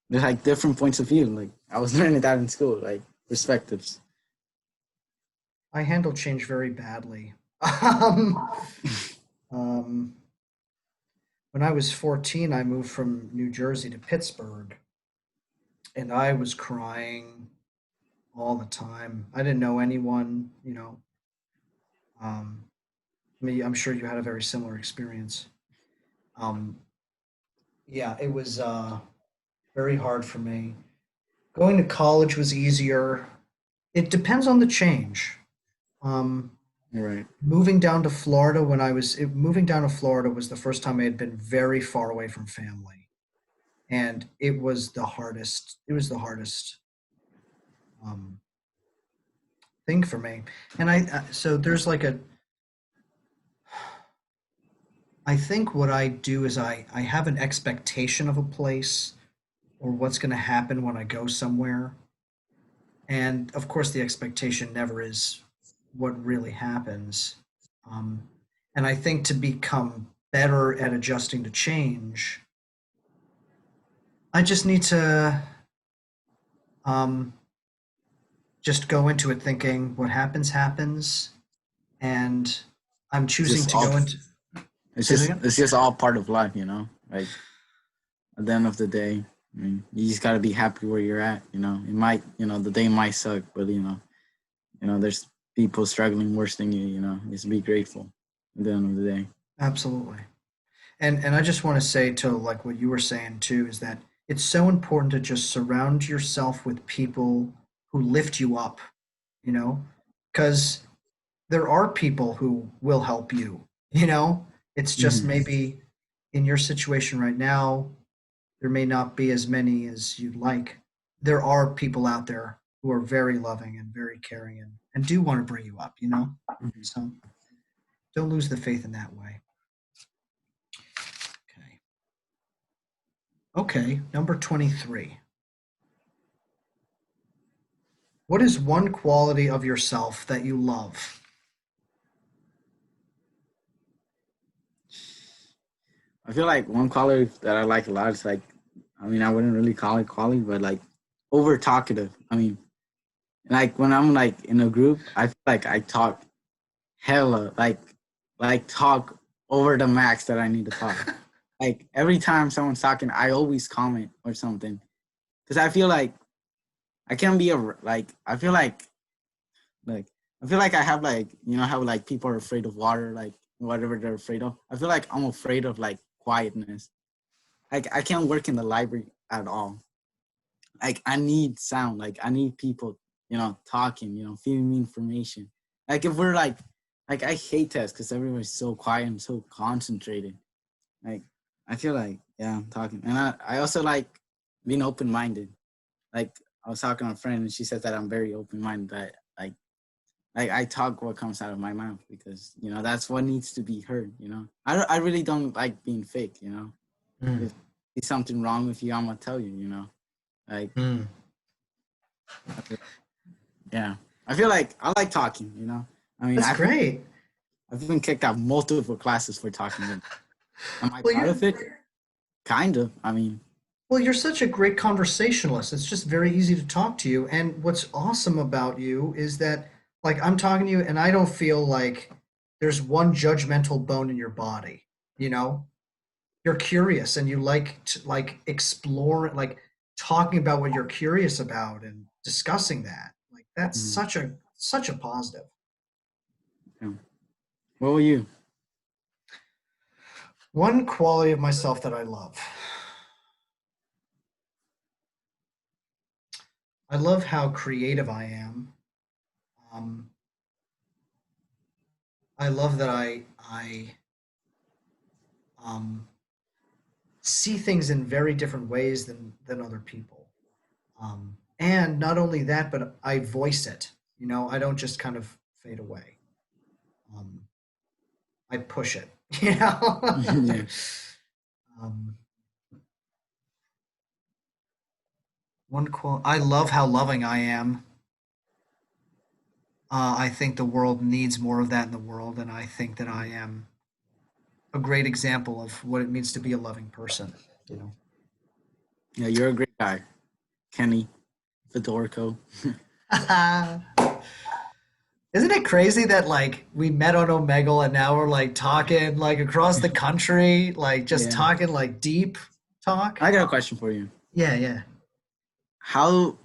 There's like different points of view. Like I was learning that in school, like perspectives. I handle change very badly. Um, um, when I was 14, I moved from New Jersey to Pittsburgh, and I was crying all the time. I didn't know anyone. Um, I'm sure you had a very similar experience. Um, yeah, it was very hard for me. Going to college was easier. It depends on the change. Um, Right. Moving down to Florida was the first time I had been very far away from family, and it was the hardest. It was the hardest um, thing for me. And so there's like I think what I do is I have an expectation of a place or what's going to happen when I go somewhere, and of course the expectation never is what really happens. Um, and I think to become better at adjusting to change, I just need to um, just go into it thinking what happens happens, and I'm choosing Just to all go into. it's Say that just again. it's just all part of life. Like at the end of the day, I mean, you just gotta be happy where you're at. It might, the day might suck, but there's people struggling worse than you. Just be grateful at the end of the day. Absolutely. And I just want to say to like what you were saying too is that it's so important to just surround yourself with people who lift you up, you know, because there are people who will help you. It's just Mm-hmm. maybe in your situation right now, there may not be as many as you'd like. There are people out there who are very loving and very caring and do want to bring you up. Mm-hmm. So don't lose the faith in that way. Okay. Okay, number 23. What is one quality of yourself that you love? I feel like one quality that I like a lot is like, I mean, I wouldn't really call it quality, but like over talkative. I mean, like when I'm like in a group, I feel like I talk hella, like talk over the max that I need to talk. Like every time someone's talking, I always comment or something because I feel like I can be like like I feel like I have like you know how like people are afraid of water, like whatever they're afraid of. I feel like I'm afraid of like quietness. Like I can't work in the library at all. Like I need sound. Like I need people, you know, talking, you know, feeding me information. Like if we're like I hate tests because everybody's so quiet and so concentrated. Like I feel like yeah, I'm talking, and I also like being open minded. Like I was talking to a friend and she said that I'm very open minded. That like I talk what comes out of my mouth because you know that's what needs to be heard. You know, I really don't like being fake. You know, Mm, if there's something wrong with you, I'm gonna tell you. You know, like mm. yeah, I feel like I like talking. You know, I mean That's great. I've been kicked out multiple classes for talking. Am I Well, proud you're of it? Kind of. I mean, you're such a great conversationalist. It's just very easy to talk to you. And what's awesome about you is that like I'm talking to you and I don't feel like there's one judgmental bone in your body, you know? You're curious and you like to like explore like talking about what you're curious about and discussing that. Like that's mm, such a positive. yeah. What were you? One quality of myself that I love. I love how creative I am. Um, I love that I um, see things in very different ways than other people. And not only that, but I voice it. You know, I don't just kind of fade away. Um, I push it. You know. Yeah. um, one quote. I love how loving I am. I think the world needs more of that in the world, and I think that I am a great example of what it means to be a loving person. You know. Yeah, you're a great guy, Kenny Fedorko. Isn't it crazy that like we met on Omegle and now we're like talking like across the country, like just Yeah. talking like deep talk? I got a question for you. Yeah, yeah. How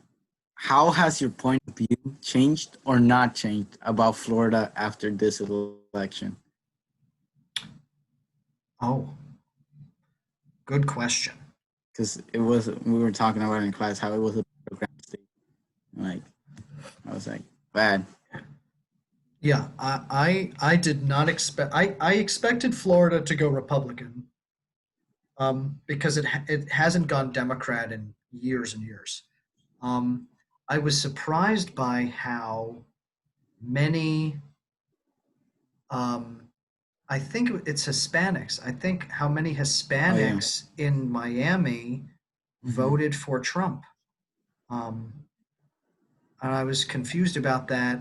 how has your point of view changed or not changed about Florida after this election? Oh, good question. Because it was we were talking about it in class how it was a program state. Like I was like bad. Yeah, I did not expect I expected Florida to go Republican because it hasn't gone Democrat in years and years. Um, I was surprised by how many um, I think it's Hispanics. I think how many Oh yeah. Hispanics in Miami Hmm. voted for Trump. Um, and I was confused about that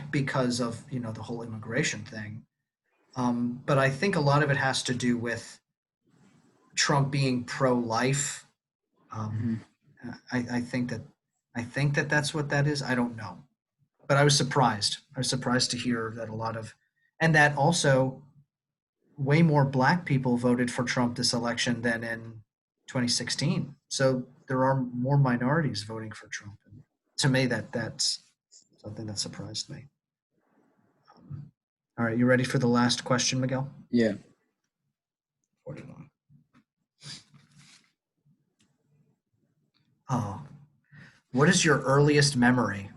because of, you know, the whole immigration thing. But I think a lot of it has to do with Trump being pro-life. Um, Hmm. I think that that's what that is. I don't know, but I was surprised. I was surprised to hear that a lot of, and that also way more black people voted for Trump this election than in 2016. So there are more minorities voting for Trump. And to me, that's something that surprised me. All right, you ready for the last question, Miguel? Yeah. 41. Oh, what is your earliest memory?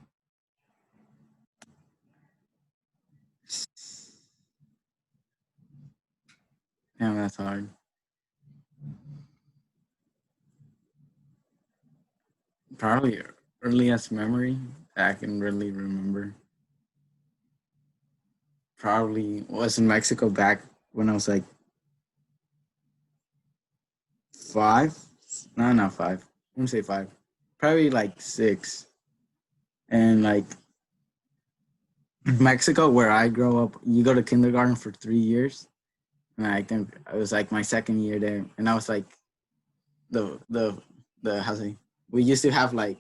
Yeah, that's hard. Probably earliest memory that I can really remember. Probably was in Mexico back when I was like 5, No, not 5. I wouldn't say 5. Probably like 6. And like Mexico, where I grew up, you go to kindergarten for 3 years, and I think it was like my second year there, and I was like the the how's it? We used to have like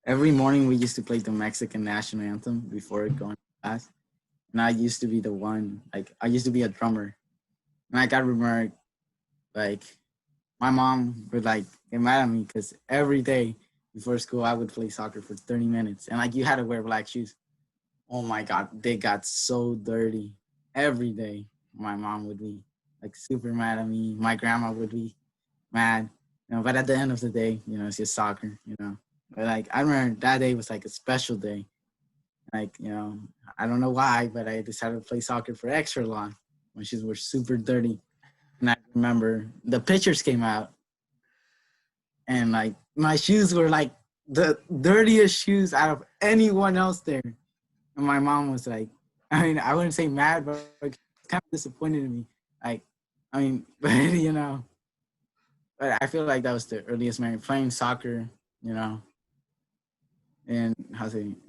every morning we used to play the Mexican national anthem before going to class, and I used to be the one like I used to be a drummer, and I remember like my mom would like get mad at me because every day before school I would play soccer for 30 minutes, and like you had to wear black shoes. Oh my God, they got so dirty every day. My mom would be like super mad at me. My grandma would be mad, but at the end of the day, it's just soccer, But like I remember that day was like a special day. Like I don't know why, but I decided to play soccer for extra long when shoes were super dirty. And I remember the pictures came out, and like my shoes were like the dirtiest shoes out of anyone else there. And my mom was like, I mean, I wouldn't say mad, but like, kind of disappointed in me. Like, I mean, but I feel like that was the earliest memory playing soccer, and and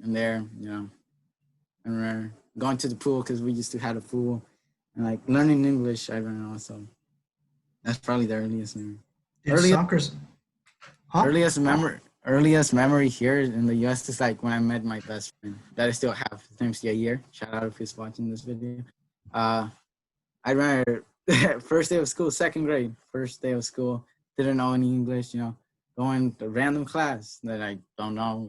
there, I remember going to the pool because we used to have a pool, and like learning English. I don't know, so that's probably the earliest memory. Dude, soccer's. Huh? Earliest memory here in the U.S. is like when I met my best friend that I still have. His name's Yair. Shout out if he's watching this video. I remember first day of school, second grade. First day of school, didn't know any English. Going to random class that I don't know.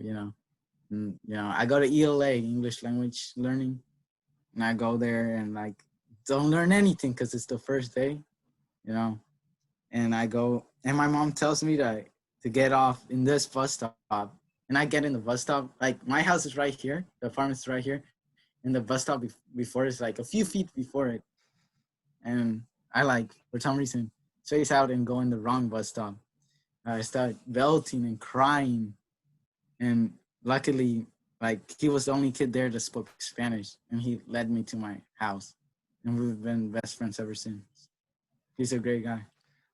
And, I go to ELA, English Language Learning, and I go there and like don't learn anything because it's the first day. And I go, and my mom tells me to get off in this bus stop. And I get in the bus stop. Like, my house is right here. The apartment is right here. And the bus stop before is like a few feet before it. And I like, for some reason, space out and go in the wrong bus stop. I start belting and crying. And luckily, like, he was the only kid there that spoke Spanish. And he led me to my house. And we've been best friends ever since. He's a great guy.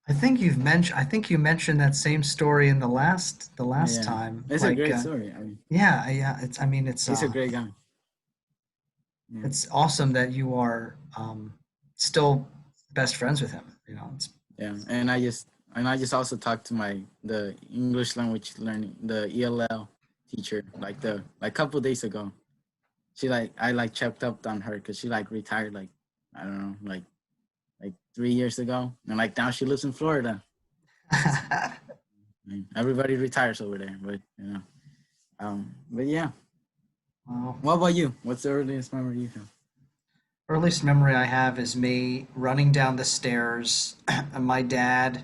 I think you mentioned that same story in the last time. It's a great story. Yeah. He's a great guy. Yeah. It's awesome that you are still best friends with him. And I just also talked to the English language learning, the ELL teacher, like a couple days ago. She I checked up on her because she retired I don't know like 3 years ago, and now she lives in Florida. Everybody retires over there, but but yeah. Wow. What about you? What's the earliest memory you have? Earliest memory I have is me running down the stairs and my dad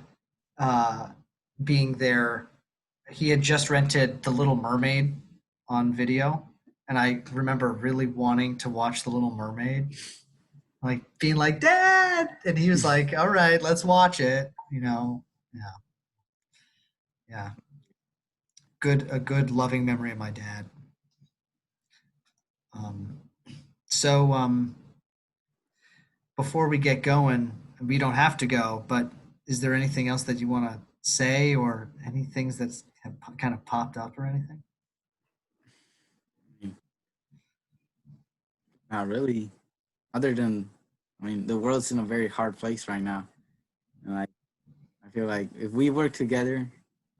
being there. He had just rented The Little Mermaid on video, and I remember really wanting to watch The Little Mermaid. Like being like, Dad, and he was like, all right, let's watch it. Yeah. A good loving memory of my dad. So before we get going, we don't have to go, but is there anything else that you want to say or any things that have kind of popped up or anything? Not really. Other than, the world's in a very hard place right now. And I feel like if we work together,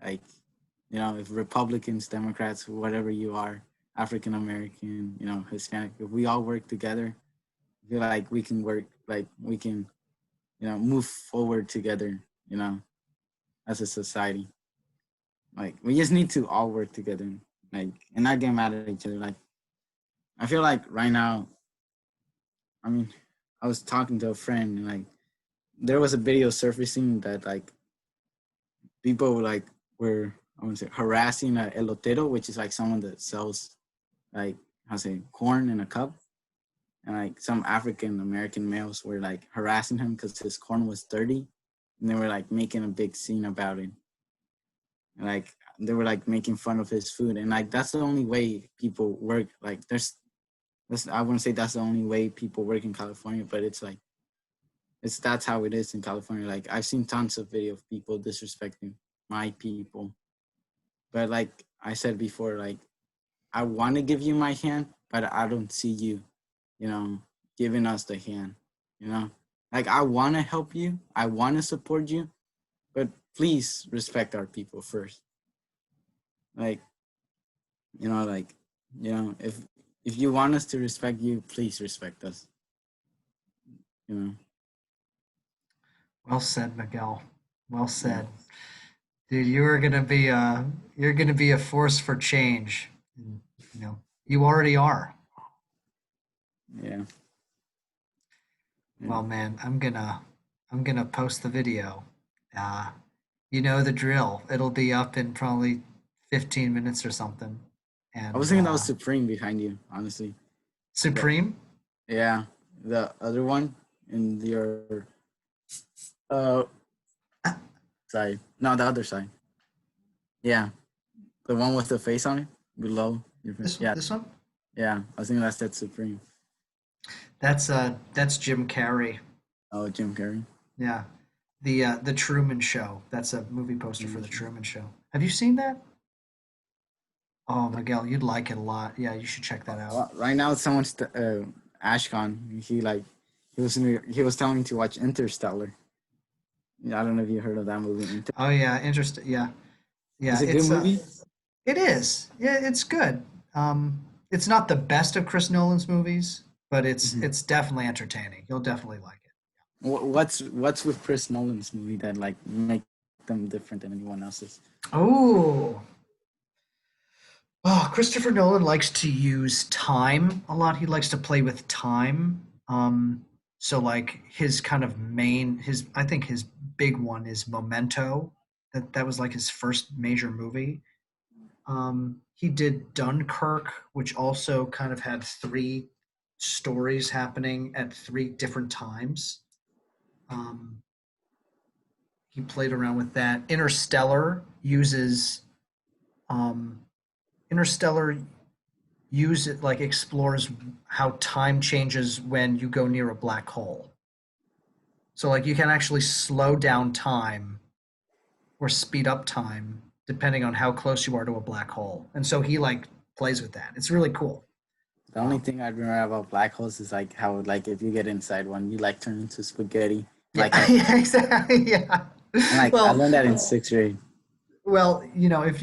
if Republicans, Democrats, whatever you are, African American, Hispanic, if we all work together, I feel like we can move forward together, as a society. We just need to all work together, and not get mad at each other. I feel like right now, I was talking to a friend, and there was a video surfacing that people were harassing a elotero, which is someone that sells corn in a cup, and some African American males were harassing him because his corn was dirty, and they were making a big scene about it. And, they were making fun of his food, and that's the only way people work. I wouldn't say that's the only way people work in California, but that's how it is in California. I've seen tons of video of people disrespecting my people. But like I said before, like I want to give you my hand, but I don't see you, giving us the hand, you know? Like I want to help you, I want to support you, but please respect our people first. Like, like, if you want us to respect you, please respect us, you know? Well said, Miguel. Well said. Dude, you're gonna be a force for change. And, you already are. Yeah. Well, man, I'm gonna post the video. Uh, you know the drill. It'll be up in probably 15 minutes or something. I was And thinking that was Supreme behind you, honestly. Supreme? Yeah, the other one in your uh side. No, the other side. Yeah, the one with the face on it below. This Yeah, this one? yeah. I was thinking that's that Supreme. That's Jim Carrey. Oh, Jim Carrey. Yeah. The Truman Show. That's a movie poster for the Truman Show. Have you seen that? Oh, Miguel, you'd like it a lot. Yeah, you should check that out. Well, right now, someone's Ashcon. He was telling me to watch Interstellar. Yeah, I don't know if you heard of that movie. Oh yeah, interesting. Yeah, yeah. It's a good movie. It is. Yeah, it's good. It's not the best of Chris Nolan's movies, but it's definitely entertaining. You'll definitely like it. What's with Chris Nolan's movie that like make them different than anyone else's? Oh, Christopher Nolan likes to use time a lot. He likes to play with time. So like his kind of I think his big one is Memento. That was like his first major movie. He did Dunkirk, which also kind of had three stories happening at three different times. Um, he played around with that. Um, Interstellar use it like explores how time changes when you go near a black hole. So like you can actually slow down time or speed up time depending on how close you are to a black hole. And so he like plays with that. It's really cool. The only thing I remember about black holes is like how like if you get inside one, you like turn into spaghetti. Yeah, Like yeah, exactly. Yeah. and like I learned that in sixth grade. Well, if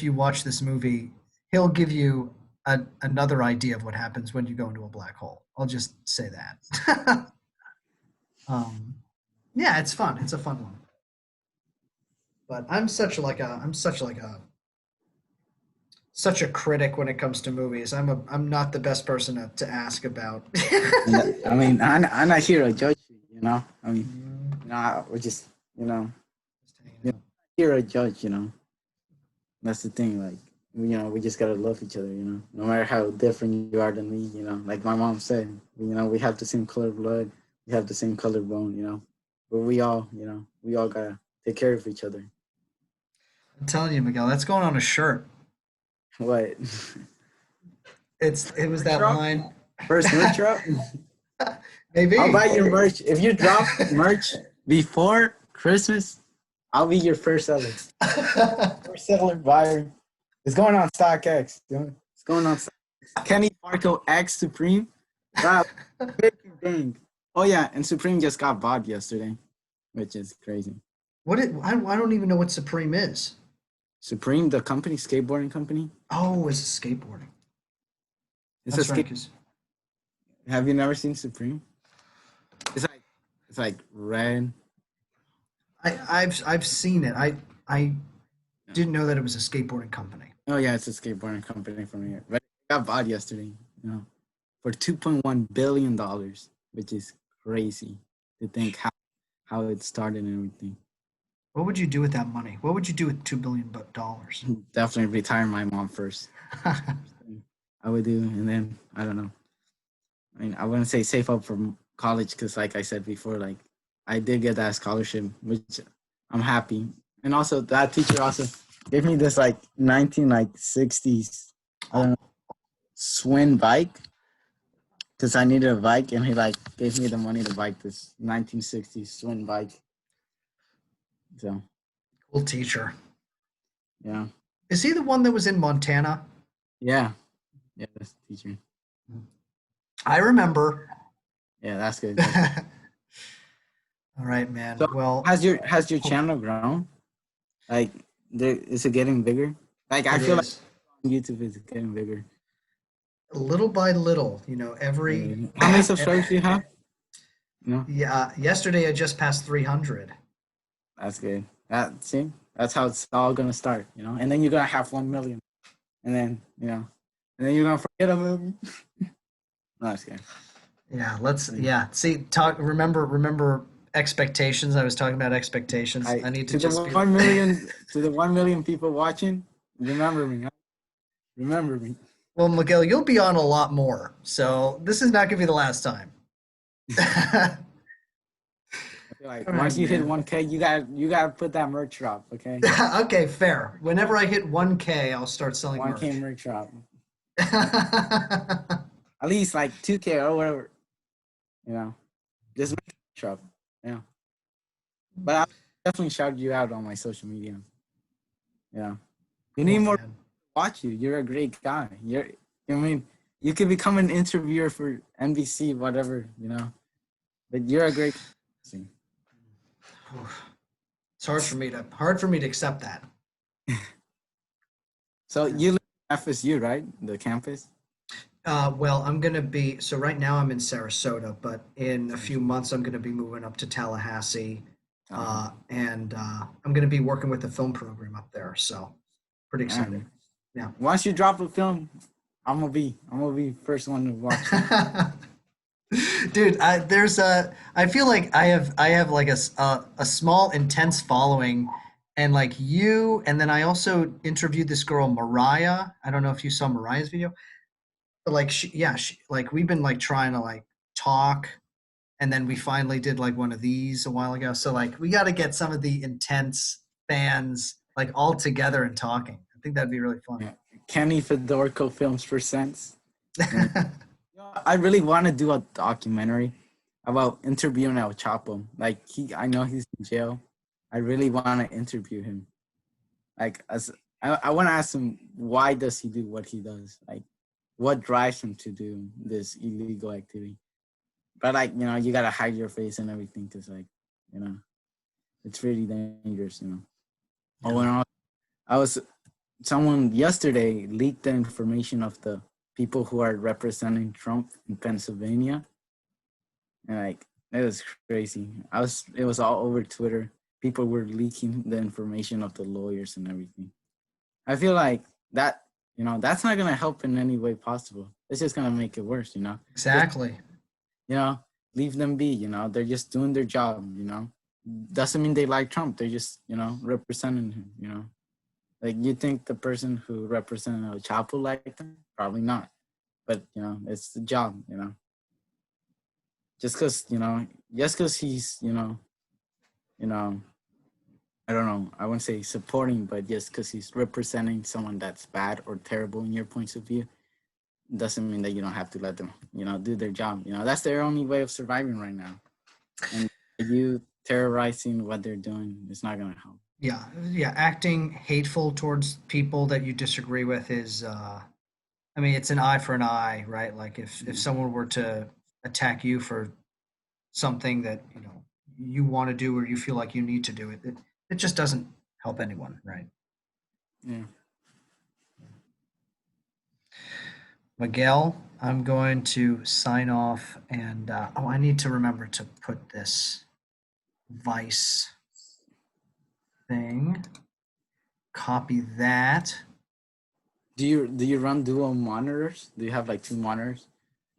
you watch this movie, he'll give you another idea of what happens when you go into a black hole. I'll just say that. um, yeah, it's fun. It's a fun one. But I'm such a critic when it comes to movies. I'm not the best person to ask about. I mean, I'm not here to judge you. I mean, we're just Just hanging out. here to judge. That's the thing. Like we just gotta love each other. No matter how different you are than me. Like my mom said. We have the same color blood. We have the same color bone. But we all gotta take care of each other. I'm telling you, Miguel, that's going on a shirt. What? It was that Drop? line. First merch drop? Maybe. I'll buy your merch. If you drop merch before Christmas, I'll be your first seller. First seller buyer. It's going on StockX. It's going on Kenny Marco X Supreme. Wow. Dang. Oh yeah, and Supreme just got bought yesterday, which is crazy. I don't even know what Supreme is. Supreme, the company, skateboarding company. Oh, it's skateboarding. It's That's a right. skate. Have you never seen Supreme? It's like red. I've seen it. I didn't know that it was a skateboarding company. Oh yeah, it's a skateboarding company from here. But it got bought yesterday, for $2.1 billion, which is crazy to think how it started and everything. What would you do with that money? What would you do with $2 billion? Definitely retire my mom first. I would do, and then I don't know. I mean, I wouldn't say save up for college because, like I said before, like I did get that scholarship, which I'm happy. And also, that teacher also gave me this like 1960s, I don't know, Swin bike because I needed a bike, and he like gave me the money to buy this 1960s Swin bike. So Cool teacher. Yeah. Is he the one that was in Montana? Yeah. Yeah, that's the teacher. I remember. Yeah, that's good. That's good. All right, man. So Well, has your channel grown? Like, is it getting bigger? Like, I it feel like is YouTube is getting bigger. little by little. Every How many subscribers do you have? No, yeah. Yesterday I just passed 300. that's good. See, that's how it's all gonna start, And then you're gonna have 1 million, and then and then you're gonna forget about me. No, that's good. Yeah, see, talk. Remember expectations. I was talking about expectations. I need to To the just be. 1 million to the 1 million people watching, remember me. Huh? Remember me. Well, Miguel, you'll be on a lot more, so this is not going to be the last time. I feel like All right, once you hit man. 1K, you gotta put that merch drop, okay? Okay, fair. Whenever I hit 1K, I'll start selling 1K merch. merch drop. At least like 2K or whatever, just make a merch drop. Yeah. But I'll definitely shout you out on my social media. Yeah. You need Cool, more man. watch you. You're a great guy. I mean, you could become an interviewer for NBC, whatever, But you're a great person. It's hard for me to accept that. So you live in FSU, right? The campus? Well, so right now I'm in Sarasota, but in a few months I'm gonna be moving up to Tallahassee, and I'm gonna be working with the film program up there. So pretty excited. Man. Yeah. Once you drop a film, I'm gonna be first one to watch it. Dude, I feel like I have like a small intense following, and like you, and then I also interviewed this girl Mariah. I don't know if you saw Mariah's video, but like like we've been like trying to like talk, and then we finally did like one of these a while ago. So like we got to get some of the intense fans like all together and talking. I think that'd be really fun. Yeah. Kenny Fedorko Films Presents. I really want to do a documentary about interviewing El Chapo. Like I know he's in jail. I really want to interview him. Like I want to ask him, why does he do what he does? Like, what drives him to do this illegal activity? But like, you gotta hide your face and everything, because like, it's really dangerous. Oh, and I was someone yesterday leaked the information of the people who are representing Trump in Pennsylvania, and like it was crazy. It was all over Twitter. People were leaking the information of the lawyers and everything. I feel like that, that's not gonna help in any way possible. It's just gonna make it worse, Exactly. Just, leave them be. They're just doing their job. Doesn't mean they like Trump. They're just, representing him. Like, you think the person who represented El Chapo liked him? Probably not. But it's the job. Just because he's I don't know, I wouldn't say supporting, but just because he's representing someone that's bad or terrible in your points of view, doesn't mean that you don't have to let them, do their job. That's their only way of surviving right now. And you terrorizing what they're doing, it's not going to help. Yeah, yeah. Acting hateful towards people that you disagree with is, I mean, it's an eye for an eye, right? Like if someone were to attack you for something that you want to do or you feel like you need to do it just doesn't help anyone, right? Yeah. Miguel, I'm going to sign off, and I need to remember to put this Vice thing. Copy that. Do you run dual monitors? Do you have like two monitors?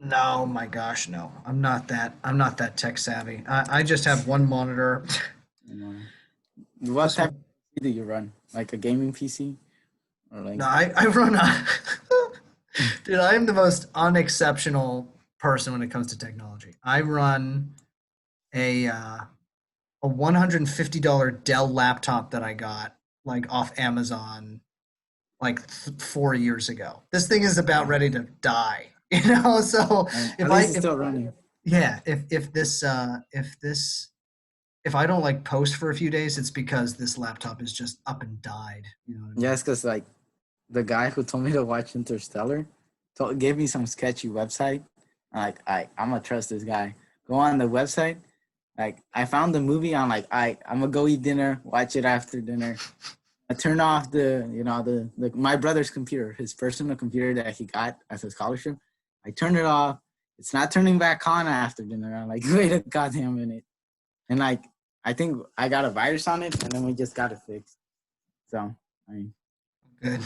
No, my gosh, no. I'm not that tech savvy. I just have one monitor. What This type one. of PC do you run? Like a gaming PC? Or like No, I run a dude, I am the most unexceptional person when it comes to technology. I run a $150 Dell laptop that I got like off Amazon like 4 years ago. This thing is about ready to die, So at if least it's still running. yeah, if this if I don't like post for a few days, it's because this laptop is just up and died. You know what I mean? Yeah, it's because like the guy who told me to watch Interstellar gave me some sketchy website. Like I'm gonna trust this guy. Go on the website. Like I found the movie. I'm like I'm gonna go eat dinner. Watch it after dinner. I turn off the my brother's computer, his personal computer that he got as a scholarship. I turn it off. It's not turning back on after dinner. I'm like, wait a goddamn minute. And like I think I got a virus on it, and then we just got it fixed. So I mean, Good.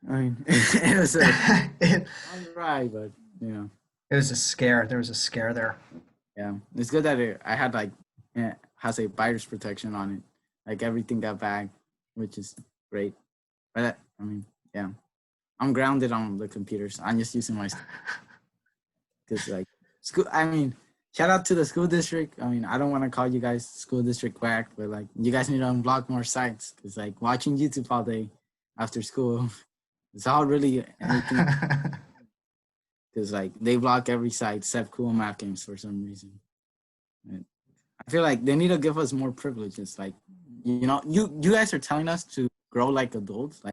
it was a it, fun ride, but you know, it was a scare. There was a scare there. yeah, it's good that I had like has a virus protection on it. Like everything got back, which is great. But I mean, yeah, I'm grounded on the computers. I'm just using my because like school. I mean, shout out to the school district. I mean, I don't want to call you guys school district whack, but like you guys need to unblock more sites because like watching YouTube all day after school, it's all really anything. Because like they block every site except cool math games for some reason. And I feel like they need to give us more privileges. Like you guys are telling us to grow like adults, like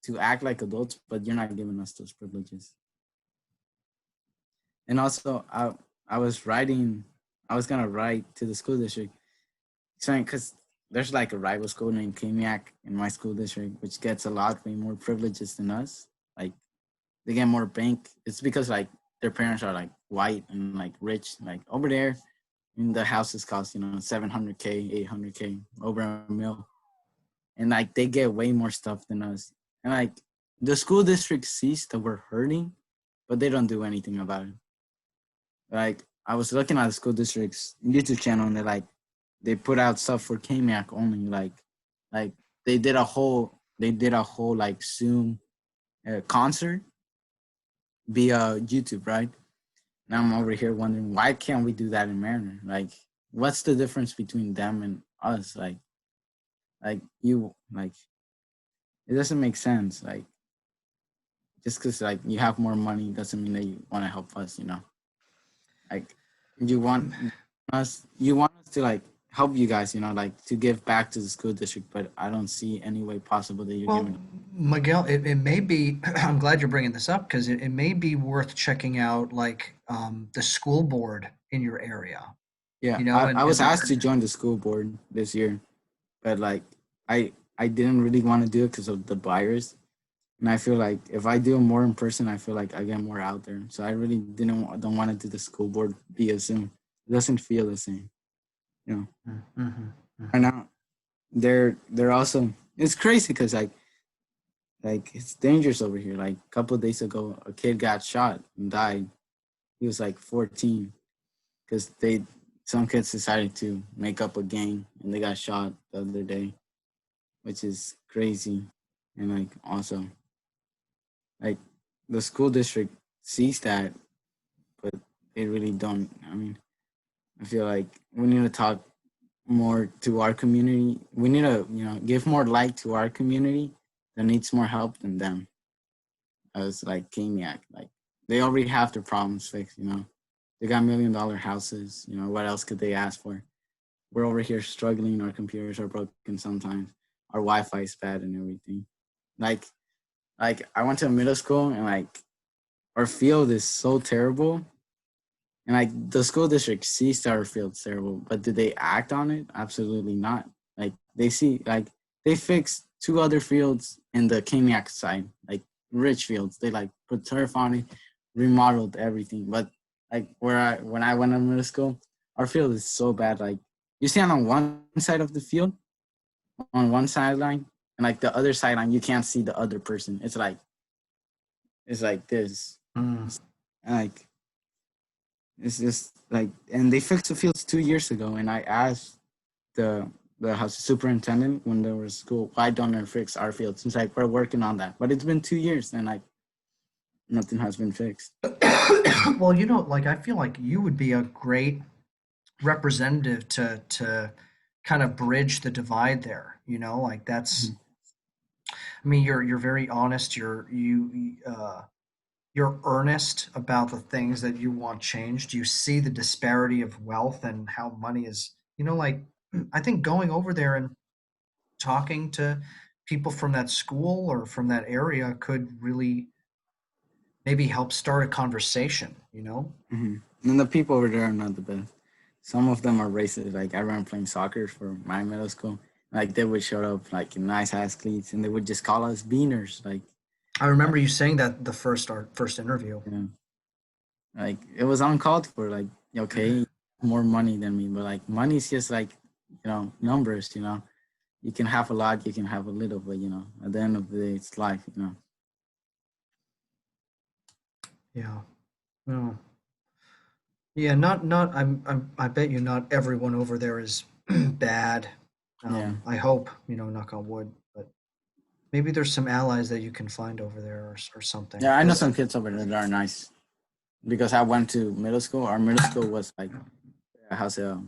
to act like adults, but you're not giving us those privileges. And also, I was gonna write to the school district saying because there's like a rival school named Kamiak in my school district, which gets a lot way more privileges than us. Like they get more bank. It's because like their parents are like white and like rich. Like over there, and the houses cost 700K, 800K, over a mil, and like they get way more stuff than us. And like the school district sees that we're hurting, but they don't do anything about it. Like I was looking at the school district's YouTube channel, and they put out stuff for KMAC only. Like they did a whole like Zoom concert via YouTube, right? Now I'm over here wondering why can't we do that in Mariner? Like, what's the difference between them and us? Like it doesn't make sense. Like, just because like you have more money doesn't mean that you want to help us. Like you want us to like help you guys. Like to give back to the school district, but I don't see any way possible that you're Well, giving. Miguel, it may be, I'm glad you're bringing this up because it may be worth checking out like the school board in your area, Yeah, you know, I was and asked to join the school board this year, but like I didn't really want to do it because of the virus. And I feel like if I do it more in person, I feel like I get more out there. So I really don't want to do the school board via Zoom. It doesn't feel the same. Right now, they're also it's crazy because like it's dangerous over here. Like a couple of days ago, a kid got shot and died. He was like 14 because some kids decided to make up a gang and they got shot the other day, which is crazy. And like also like the school district sees that, but they really don't. I mean, I feel like we need to talk more to our community. We need to, give more light to our community that needs more help than them. As like Kamiak, like they already have their problems fixed. They got $1 million houses. What else could they ask for? We're over here struggling. Our computers are broken sometimes. Our Wi-Fi is bad and everything. Like I went to a middle school and like our field is so terrible. And like the school district sees that our field's terrible, but did they act on it? Absolutely not. Like they see, like they fixed 2 other fields in the Kamiak side, like rich fields. They like put turf on it, remodeled everything. But like when I went to middle school, our field is so bad. Like you see on one side of the field, on one sideline, and like the other sideline, you can't see the other person. It's like this. And like it's just like, and they fixed the fields 2 years ago. And I asked the house superintendent when there was school, why don't they fix our fields? It's like we're working on that, but it's been 2 years and like nothing has been fixed. Well, like I feel like you would be a great representative to kind of bridge the divide there. Like that's. I mean, you're very honest. You're earnest about the things that you want changed. You see the disparity of wealth and how money is You know, like I think going over there and talking to people from that school or from that area could really maybe help start a conversation, you know? And the people over there are not the best. Some of them are racist. Like I remember playing soccer for my middle school. Like they would show up like in nice ass cleats, and they would just call us beaners. I remember you saying that the our first interview. You know, like it was uncalled for. Like okay, more money than me, but like money is just like numbers. You can have a lot, you can have a little, but at the end of the day, it's life. Yeah. No. Yeah, not I bet you not everyone over there is bad. Yeah. I hope, knock on wood, but maybe there's some allies that you can find over there or something. Yeah, I know some kids over there that are nice because I went to middle school. Our middle school was like how's a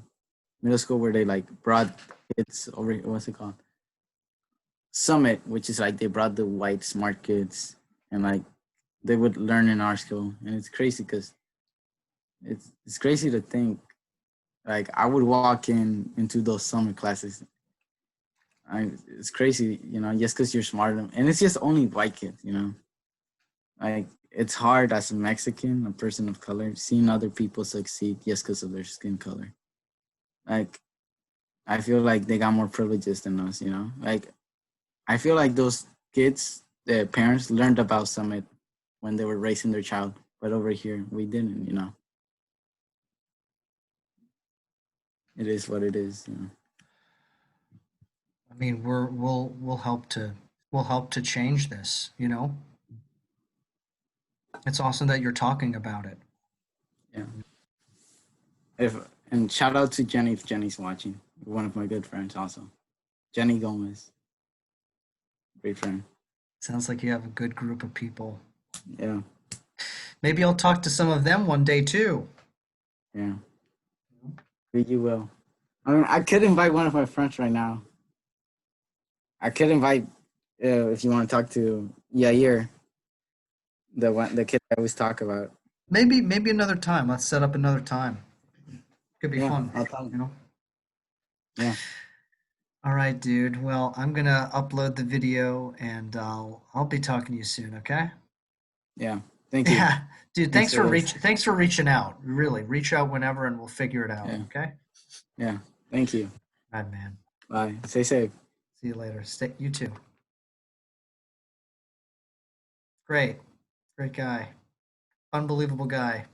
middle school where they like brought kids over. What's it called? Summit, which is like they brought the white smart kids and like they would learn in our school, and it's crazy because it's crazy to think like I would walk into those summer classes. It's crazy, just because you're smarter, and it's just only white kids. Like it's hard as a Mexican, a person of color, seeing other people succeed just because of their skin color. Like I feel like they got more privileges than us. Like I feel like those kids, their parents learned about Summit when they were raising their child, but over here we didn't. It is what it is. I mean, we'll help to change this. It's awesome that you're talking about it. Yeah. And shout out to Jenny if Jenny's watching. One of my good friends also. Jenny Gomez. Great friend. Sounds like you have a good group of people. Yeah. Maybe I'll talk to some of them one day too. Yeah. You will. I mean, I could invite one of my friends right now. I could invite if you want to talk to Yair, the kid I always talk about. Maybe another time. Let's set up another time. Could be fun. I'll talk. Yeah. All right, dude. Well, I'm gonna upload the video and I'll be talking to you soon, okay? Yeah. Thank you. Yeah. Dude, Thanks thanks for reaching out. Really. Reach out whenever and we'll figure it out, Yeah. okay? Yeah. Thank you. All right, man. Bye. Stay safe. See you later. You too. Great. Great guy. Unbelievable guy.